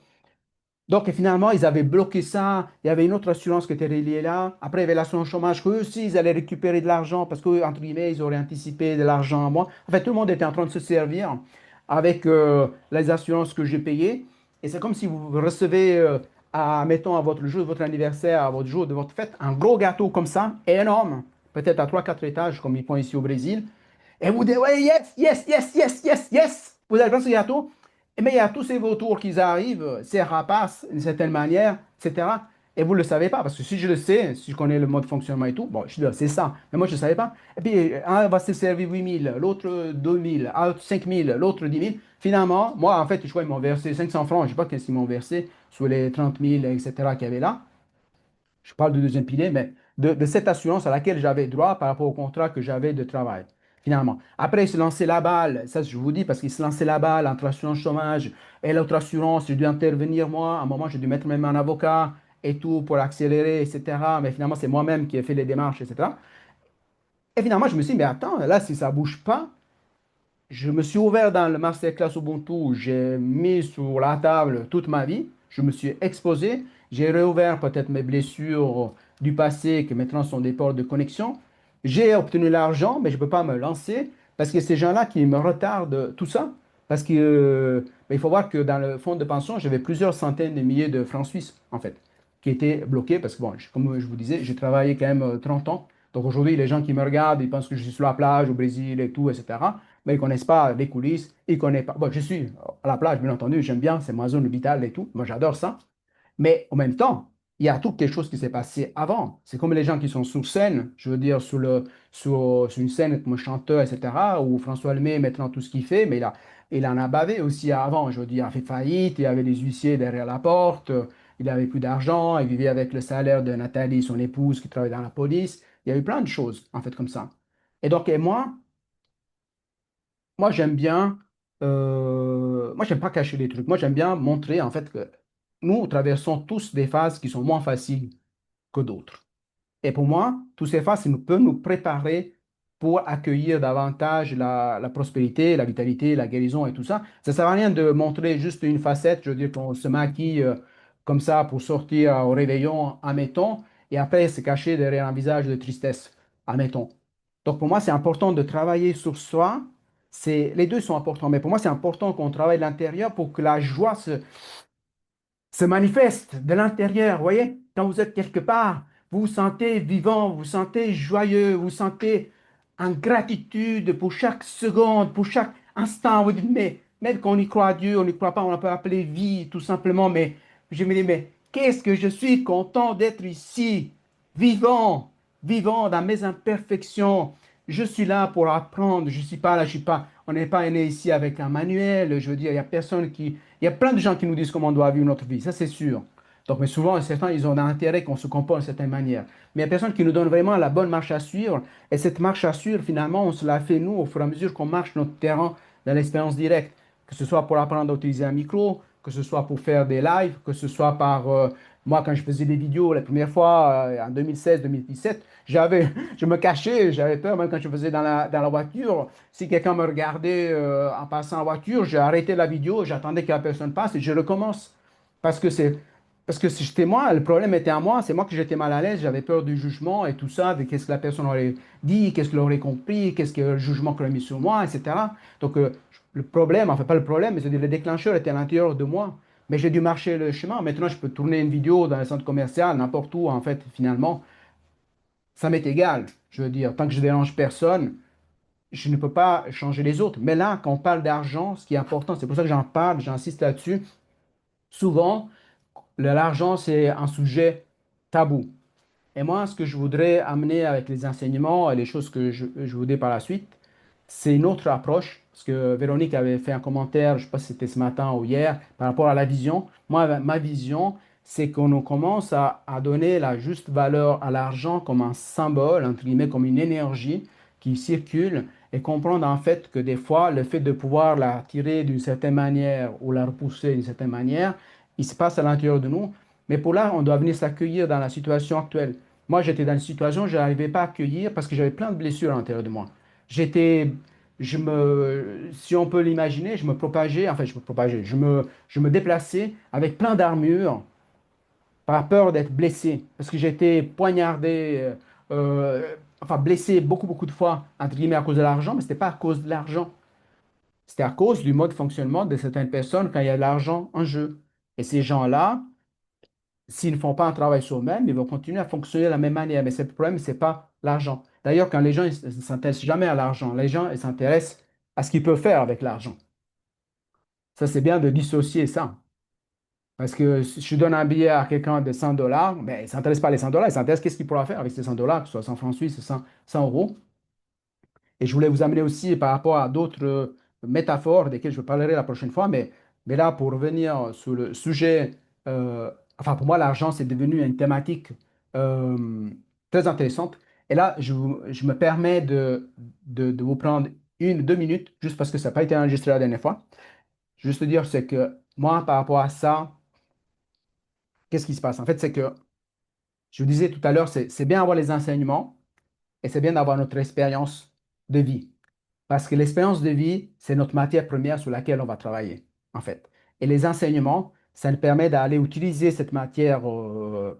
Donc, et finalement, ils avaient bloqué ça. Il y avait une autre assurance qui était reliée là. Après, il y avait l'assurance chômage. Eux aussi, ils allaient récupérer de l'argent parce que, entre guillemets, ils auraient anticipé de l'argent à moi. En fait, tout le monde était en train de se servir avec les assurances que j'ai payées. Et c'est comme si vous recevez, mettons, à votre jour de votre anniversaire, à votre jour de votre fête, un gros gâteau comme ça, énorme, peut-être à trois quatre étages, comme ils font ici au Brésil. Et vous dites, ouais, yes, yes, yes, yes, yes, yes. Vous avez pensé gâteau. Mais il y a tous ces vautours qui arrivent, ces rapaces, d'une certaine manière, etc. Et vous ne le savez pas, parce que si je le sais, si je connais le mode de fonctionnement et tout, bon, je dis, c'est ça. Mais moi, je ne savais pas. Et puis, un va se servir 8 000, l'autre 2 000, l'autre 5 000, l'autre 10 000. Finalement, moi, en fait, je crois qu'ils m'ont versé 500 francs. Je ne sais pas qu'est-ce qu'ils m'ont versé sur les 30 000, etc. qu'il y avait là. Je parle du deuxième pilier, mais de cette assurance à laquelle j'avais droit par rapport au contrat que j'avais de travail, finalement. Après, il se lançait la balle, ça je vous dis, parce qu'il se lançait la balle entre l'assurance chômage et l'autre assurance. J'ai dû intervenir moi, à un moment, j'ai dû mettre même un avocat et tout pour accélérer, etc. Mais finalement, c'est moi-même qui ai fait les démarches, etc. Et finalement, je me suis dit, mais attends, là, si ça ne bouge pas, je me suis ouvert dans le masterclass Ubuntu, j'ai mis sur la table toute ma vie, je me suis exposé, j'ai réouvert peut-être mes blessures du passé qui maintenant sont des ports de connexion. J'ai obtenu l'argent, mais je ne peux pas me lancer parce que ces gens-là qui me retardent tout ça, parce que, il faut voir que dans le fonds de pension, j'avais plusieurs centaines de milliers de francs suisses, en fait, qui étaient bloqués parce que, bon, comme je vous disais, j'ai travaillé quand même 30 ans. Donc aujourd'hui, les gens qui me regardent, ils pensent que je suis sur la plage au Brésil et tout, etc. Mais ils ne connaissent pas les coulisses, ils ne connaissent pas. Bon, je suis à la plage, bien entendu, j'aime bien, c'est ma zone vitale et tout. Moi, j'adore ça. Mais en même temps, il y a tout quelque chose qui s'est passé avant. C'est comme les gens qui sont sur scène, je veux dire, sur une scène comme chanteur, etc., ou François Lemay, maintenant, tout ce qu'il fait, mais il en a bavé aussi avant. Je veux dire, il a fait faillite, il y avait des huissiers derrière la porte, il avait plus d'argent, il vivait avec le salaire de Nathalie, son épouse, qui travaille dans la police. Il y a eu plein de choses, en fait, comme ça. Et donc, et moi, j'aime bien, moi, j'aime pas cacher les trucs. Moi, j'aime bien montrer, en fait, que nous traversons tous des phases qui sont moins faciles que d'autres. Et pour moi, tous ces phases, nous peuvent nous préparer pour accueillir davantage la prospérité, la vitalité, la guérison et tout ça. Ça ne sert à rien de montrer juste une facette, je veux dire qu'on se maquille comme ça pour sortir au réveillon, admettons, et après se cacher derrière un visage de tristesse, admettons. Donc pour moi, c'est important de travailler sur soi. Les deux sont importants, mais pour moi, c'est important qu'on travaille de l'intérieur pour que la joie se manifeste de l'intérieur. Vous voyez, quand vous êtes quelque part, vous vous sentez vivant, vous vous sentez joyeux, vous vous sentez en gratitude pour chaque seconde, pour chaque instant. Vous dites, mais même qu'on y croit à Dieu, on n'y croit pas, on peut appeler vie, tout simplement. Mais je me dis, mais qu'est-ce que je suis content d'être ici, vivant, vivant dans mes imperfections. Je suis là pour apprendre, je ne suis pas là, je suis pas, on n'est pas né ici avec un manuel, je veux dire, il n'y a personne qui, il y a plein de gens qui nous disent comment on doit vivre notre vie, ça c'est sûr. Donc, mais souvent, certains, ils ont intérêt qu'on se comporte d'une certaine manière. Mais il n'y a personne qui nous donne vraiment la bonne marche à suivre. Et cette marche à suivre, finalement, on se la fait nous au fur et à mesure qu'on marche notre terrain dans l'expérience directe. Que ce soit pour apprendre à utiliser un micro, que ce soit pour faire des lives, que ce soit par... moi, quand je faisais des vidéos la première fois, en 2016-2017, je me cachais, j'avais peur, même quand je faisais dans la voiture. Si quelqu'un me regardait en passant en voiture, j'ai arrêté la vidéo, j'attendais que la personne passe et je recommence. Parce que c'est, parce que si j'étais moi, le problème était à moi, c'est moi que j'étais mal à l'aise, j'avais peur du jugement et tout ça, de qu'est-ce que la personne aurait dit, qu'est-ce qu'elle aurait compris, qu'est-ce que le jugement qu'elle aurait mis sur moi, etc. Donc le problème, enfin pas le problème, mais c'est-à-dire le déclencheur était à l'intérieur de moi. Mais j'ai dû marcher le chemin. Maintenant, je peux tourner une vidéo dans un centre commercial, n'importe où, en fait, finalement. Ça m'est égal. Je veux dire, tant que je dérange personne, je ne peux pas changer les autres. Mais là, quand on parle d'argent, ce qui est important, c'est pour ça que j'en parle, j'insiste là-dessus. Souvent, l'argent, c'est un sujet tabou. Et moi, ce que je voudrais amener avec les enseignements et les choses que je voudrais par la suite, c'est une autre approche, parce que Véronique avait fait un commentaire, je ne sais pas si c'était ce matin ou hier, par rapport à la vision. Moi, ma vision, c'est qu'on commence à donner la juste valeur à l'argent comme un symbole, entre guillemets, comme une énergie qui circule, et comprendre en fait que des fois, le fait de pouvoir la tirer d'une certaine manière ou la repousser d'une certaine manière, il se passe à l'intérieur de nous. Mais pour là, on doit venir s'accueillir dans la situation actuelle. Moi, j'étais dans une situation où je n'arrivais pas à accueillir parce que j'avais plein de blessures à l'intérieur de moi. J'étais, si on peut l'imaginer, je me propageais, enfin, je me propageais, je me déplaçais avec plein d'armures par peur d'être blessé. Parce que j'étais poignardé, enfin, blessé beaucoup, beaucoup de fois, entre guillemets, à cause de l'argent, mais ce n'était pas à cause de l'argent. C'était à cause du mode de fonctionnement de certaines personnes quand il y a de l'argent en jeu. Et ces gens-là, s'ils ne font pas un travail sur eux-mêmes, ils vont continuer à fonctionner de la même manière. Mais c'est le problème, c'est pas l'argent. D'ailleurs, quand les gens ils ne s'intéressent jamais à l'argent, les gens ils s'intéressent à ce qu'ils peuvent faire avec l'argent. Ça, c'est bien de dissocier ça. Parce que si je donne un billet à quelqu'un de 100 dollars, ben, il ne s'intéresse pas à les 100 dollars, il s'intéresse à ce qu'il pourra faire avec ces 100 dollars, que ce soit 100 francs suisses, 100 euros. Et je voulais vous amener aussi par rapport à d'autres métaphores desquelles je parlerai la prochaine fois, mais là, pour revenir sur le sujet, enfin pour moi, l'argent, c'est devenu une thématique euh, très intéressante. Et là, je me permets de vous prendre 1, 2 minutes, juste parce que ça n'a pas été enregistré la dernière fois. Juste dire, c'est que moi, par rapport à ça, qu'est-ce qui se passe? En fait, c'est que, je vous disais tout à l'heure, c'est bien avoir les enseignements et c'est bien d'avoir notre expérience de vie. Parce que l'expérience de vie, c'est notre matière première sur laquelle on va travailler, en fait. Et les enseignements, ça nous permet d'aller utiliser cette matière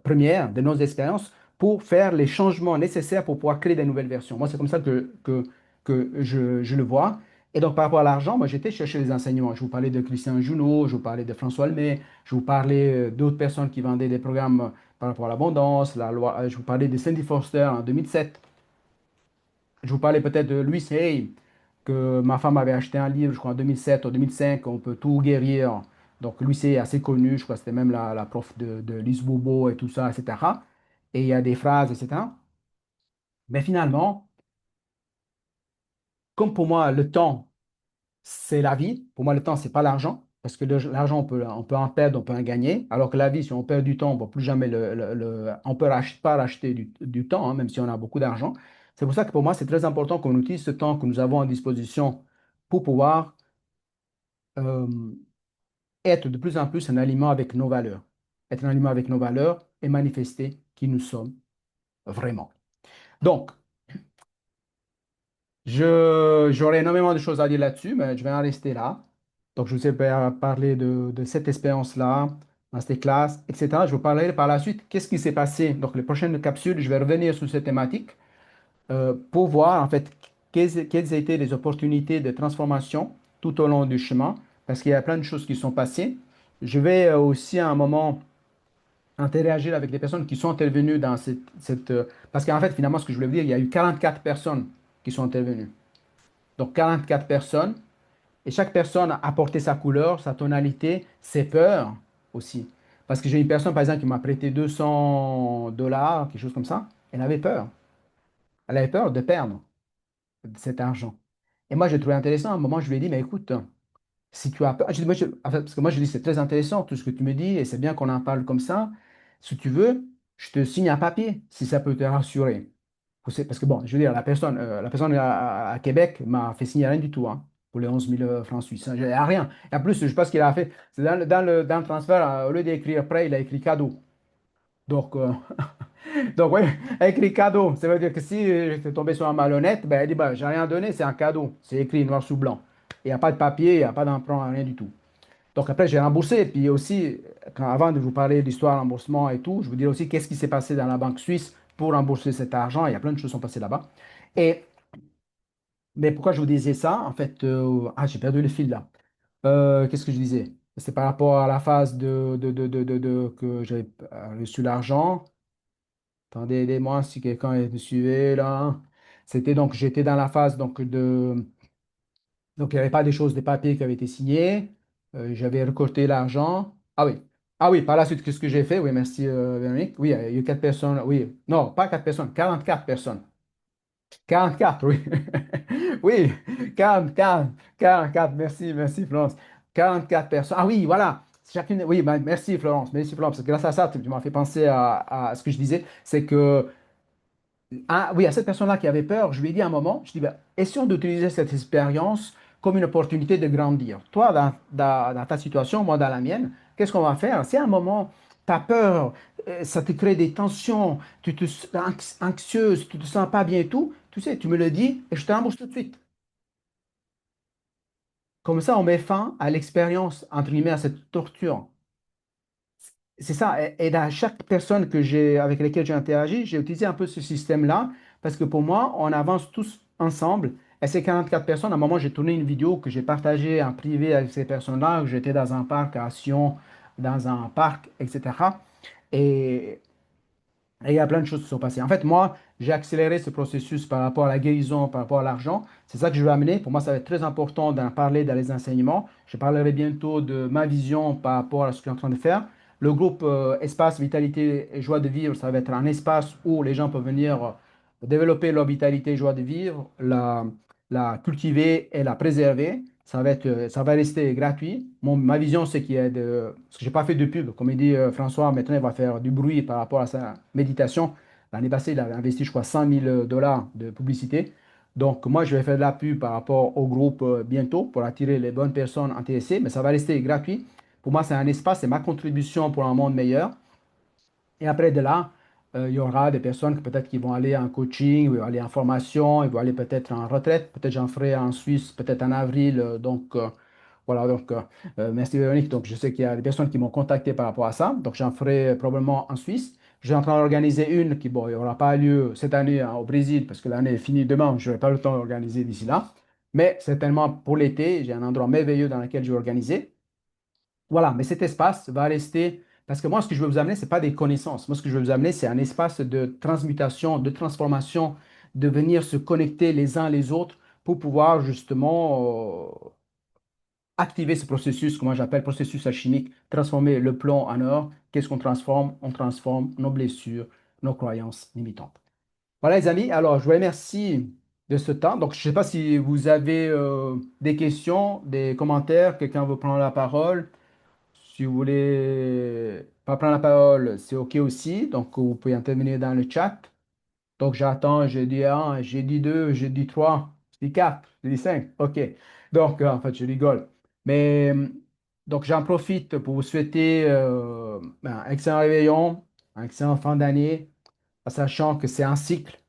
première de nos expériences pour faire les changements nécessaires pour pouvoir créer des nouvelles versions. Moi, c'est comme ça que je le vois. Et donc, par rapport à l'argent, moi, j'étais chercher les enseignements. Je vous parlais de Christian Junot, je vous parlais de François Lemay, je vous parlais d'autres personnes qui vendaient des programmes par rapport à l'abondance, la loi, je vous parlais de Cindy Foster en 2007. Je vous parlais peut-être de Louis Hay, que ma femme avait acheté un livre, je crois, en 2007 ou 2005, On peut tout guérir. Donc, Louis Hay est assez connu, je crois que c'était même la prof de Lise Bourbeau et tout ça, etc. Et il y a des phrases, etc. Mais finalement, comme pour moi, le temps, c'est la vie. Pour moi, le temps, c'est pas l'argent. Parce que l'argent, on peut en perdre, on peut en gagner. Alors que la vie, si on perd du temps, on ne va plus jamais on peut pas racheter du temps, hein, même si on a beaucoup d'argent. C'est pour ça que pour moi, c'est très important qu'on utilise ce temps que nous avons à disposition pour pouvoir euh, être de plus en plus en aliment avec nos valeurs. Être en aliment avec nos valeurs et manifester qui nous sommes vraiment. Donc, j'aurais énormément de choses à dire là-dessus, mais je vais en rester là. Donc, je vous ai parlé de cette expérience-là, dans cette classe, etc. Je vous parlerai par la suite qu'est-ce qui s'est passé. Donc, les prochaines capsules, je vais revenir sur cette thématique pour voir en fait quelles étaient les opportunités de transformation tout au long du chemin, parce qu'il y a plein de choses qui sont passées. Je vais aussi à un moment interagir avec des personnes qui sont intervenues dans parce qu'en fait, finalement, ce que je voulais vous dire, il y a eu 44 personnes qui sont intervenues. Donc 44 personnes, et chaque personne a apporté sa couleur, sa tonalité, ses peurs aussi. Parce que j'ai une personne, par exemple, qui m'a prêté 200 dollars, quelque chose comme ça. Elle avait peur. Elle avait peur de perdre cet argent. Et moi, j'ai trouvé intéressant. À un moment, je lui ai dit, mais écoute, si tu as peur, en fait, parce que moi, je dis, c'est très intéressant tout ce que tu me dis, et c'est bien qu'on en parle comme ça. Si tu veux, je te signe un papier, si ça peut te rassurer. Parce que bon, je veux dire, la personne à Québec m'a fait signer rien du tout, hein, pour les 11 000 francs suisses. Hein. J'ai rien. Et en plus, je sais pas ce qu'il a fait. C'est dans le transfert, au lieu d'écrire prêt, il a écrit cadeau. Donc, donc oui, écrit cadeau. Ça veut dire que si j'étais tombé sur un malhonnête, ben, il dit, ben, j'ai rien donné, c'est un cadeau. C'est écrit noir sous blanc. Il n'y a pas de papier, il n'y a pas d'emprunt, rien du tout. Donc après, j'ai remboursé. Puis aussi, avant de vous parler de l'histoire remboursement et tout, je vous dirai aussi qu'est-ce qui s'est passé dans la banque suisse pour rembourser cet argent. Il y a plein de choses qui sont passées là-bas. Et, mais pourquoi je vous disais ça? En fait, j'ai perdu le fil là. Qu'est-ce que je disais? C'est par rapport à la phase que j'avais reçu l'argent. Attendez, aidez-moi si quelqu'un est me suivait là. C'était donc, j'étais dans la phase donc, il n'y avait pas des choses, des papiers qui avaient été signés. J'avais recorté l'argent. Ah oui. Ah oui, par la suite, qu'est-ce que j'ai fait? Oui, merci, Véronique. Oui, il y a eu 4 personnes. Oui, non, pas 4 personnes, 44 personnes. 44, oui. Oui, 44, 44, merci, merci Florence. 44 personnes. Ah oui, voilà. Chacune, oui, ben, merci Florence, parce que grâce à ça, tu m'as fait penser à ce que je disais, c'est que, ah, oui, à cette personne-là qui avait peur, je lui ai dit à un moment, je dis, ben, essayons d'utiliser cette expérience comme une opportunité de grandir. Toi, dans ta situation, moi, dans la mienne, qu'est-ce qu'on va faire? Si à un moment, tu as peur, ça te crée des tensions, tu te sens anxieuse, tu te sens pas bien et tout, tu sais, tu me le dis et je te rembourse tout de suite. Comme ça, on met fin à l'expérience, entre guillemets, à cette torture. C'est ça. Et dans chaque personne avec laquelle j'ai interagi, j'ai utilisé un peu ce système-là parce que pour moi, on avance tous ensemble. Et ces 44 personnes, à un moment, j'ai tourné une vidéo que j'ai partagée en privé avec ces personnes-là. J'étais dans un parc à Sion, dans un parc, etc. Et Et il y a plein de choses qui sont passées. En fait, moi, j'ai accéléré ce processus par rapport à la guérison, par rapport à l'argent. C'est ça que je veux amener. Pour moi, ça va être très important d'en parler dans les enseignements. Je parlerai bientôt de ma vision par rapport à ce que je suis en train de faire. Le groupe Espace Vitalité et Joie de Vivre, ça va être un espace où les gens peuvent venir développer leur vitalité et joie de vivre, la cultiver et la préserver. Ça va rester gratuit. Ma vision, c'est qu'il y a de... Parce que je n'ai pas fait de pub. Comme il dit François, maintenant, il va faire du bruit par rapport à sa méditation. L'année passée, il a investi, je crois, 100 000 dollars de publicité. Donc, moi, je vais faire de la pub par rapport au groupe bientôt pour attirer les bonnes personnes intéressées, mais ça va rester gratuit. Pour moi, c'est un espace, c'est ma contribution pour un monde meilleur. Et après de là, il y aura des personnes peut-être qui vont aller en coaching, ou aller en formation, ils vont aller peut-être en retraite. Peut-être j'en ferai en Suisse, peut-être en avril. Voilà, merci Véronique. Donc, je sais qu'il y a des personnes qui m'ont contacté par rapport à ça. Donc, j'en ferai probablement en Suisse. Je suis en train d'organiser une qui, bon, il n'aura pas lieu cette année hein, au Brésil parce que l'année est finie demain. Je n'aurai pas le temps d'organiser d'ici là. Mais certainement pour l'été, j'ai un endroit merveilleux dans lequel je vais organiser. Voilà, mais cet espace va rester, parce que moi, ce que je veux vous amener, ce n'est pas des connaissances. Moi, ce que je veux vous amener, c'est un espace de transmutation, de transformation, de venir se connecter les uns les autres pour pouvoir justement activer ce processus, que moi j'appelle processus alchimique, transformer le plomb en or. Qu'est-ce qu'on transforme? On transforme nos blessures, nos croyances limitantes. Voilà, les amis. Alors, je vous remercie de ce temps. Donc, je ne sais pas si vous avez des questions, des commentaires, quelqu'un veut prendre la parole. Si vous voulez pas prendre la parole, c'est OK aussi. Donc, vous pouvez intervenir dans le chat. Donc, j'attends, j'ai dit un, j'ai dit deux, j'ai dit trois, j'ai dit quatre, j'ai dit cinq. OK. Donc, en fait, je rigole. Mais, donc, j'en profite pour vous souhaiter un excellent réveillon, un excellent fin d'année, en sachant que c'est un cycle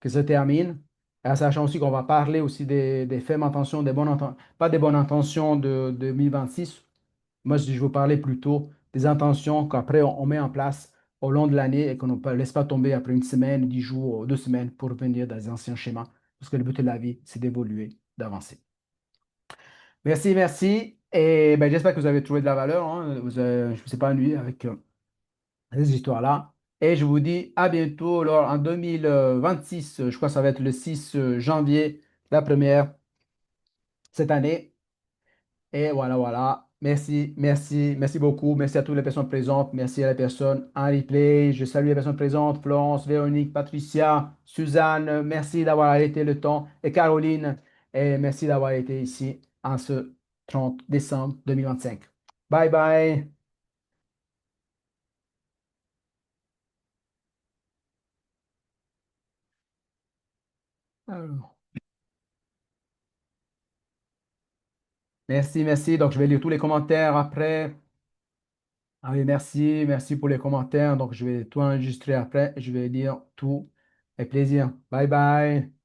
qui se termine. Et en sachant aussi qu'on va parler aussi des fermes intentions, pas des bonnes intentions de 2026. Moi, je veux parler plutôt des intentions qu'après on met en place au long de l'année et qu'on ne laisse pas tomber après une semaine, 10 jours, 2 semaines pour revenir dans les anciens schémas. Parce que le but de la vie, c'est d'évoluer, d'avancer. Merci, merci. Et ben, j'espère que vous avez trouvé de la valeur. Hein. Je ne vous ai pas ennuyé avec ces histoires-là. Et je vous dis à bientôt. Alors, en 2026, je crois que ça va être le 6 janvier, la première cette année. Et voilà, voilà. Merci, merci, merci beaucoup. Merci à toutes les personnes présentes. Merci à les personnes en replay. Je salue les personnes présentes. Florence, Véronique, Patricia, Suzanne. Merci d'avoir arrêté le temps. Et Caroline. Et merci d'avoir été ici en ce 30 décembre 2025. Bye bye. Alors, merci, merci. Donc, je vais lire tous les commentaires après. Ah oui, merci, merci pour les commentaires. Donc, je vais tout enregistrer après. Je vais lire tout avec plaisir. Bye bye.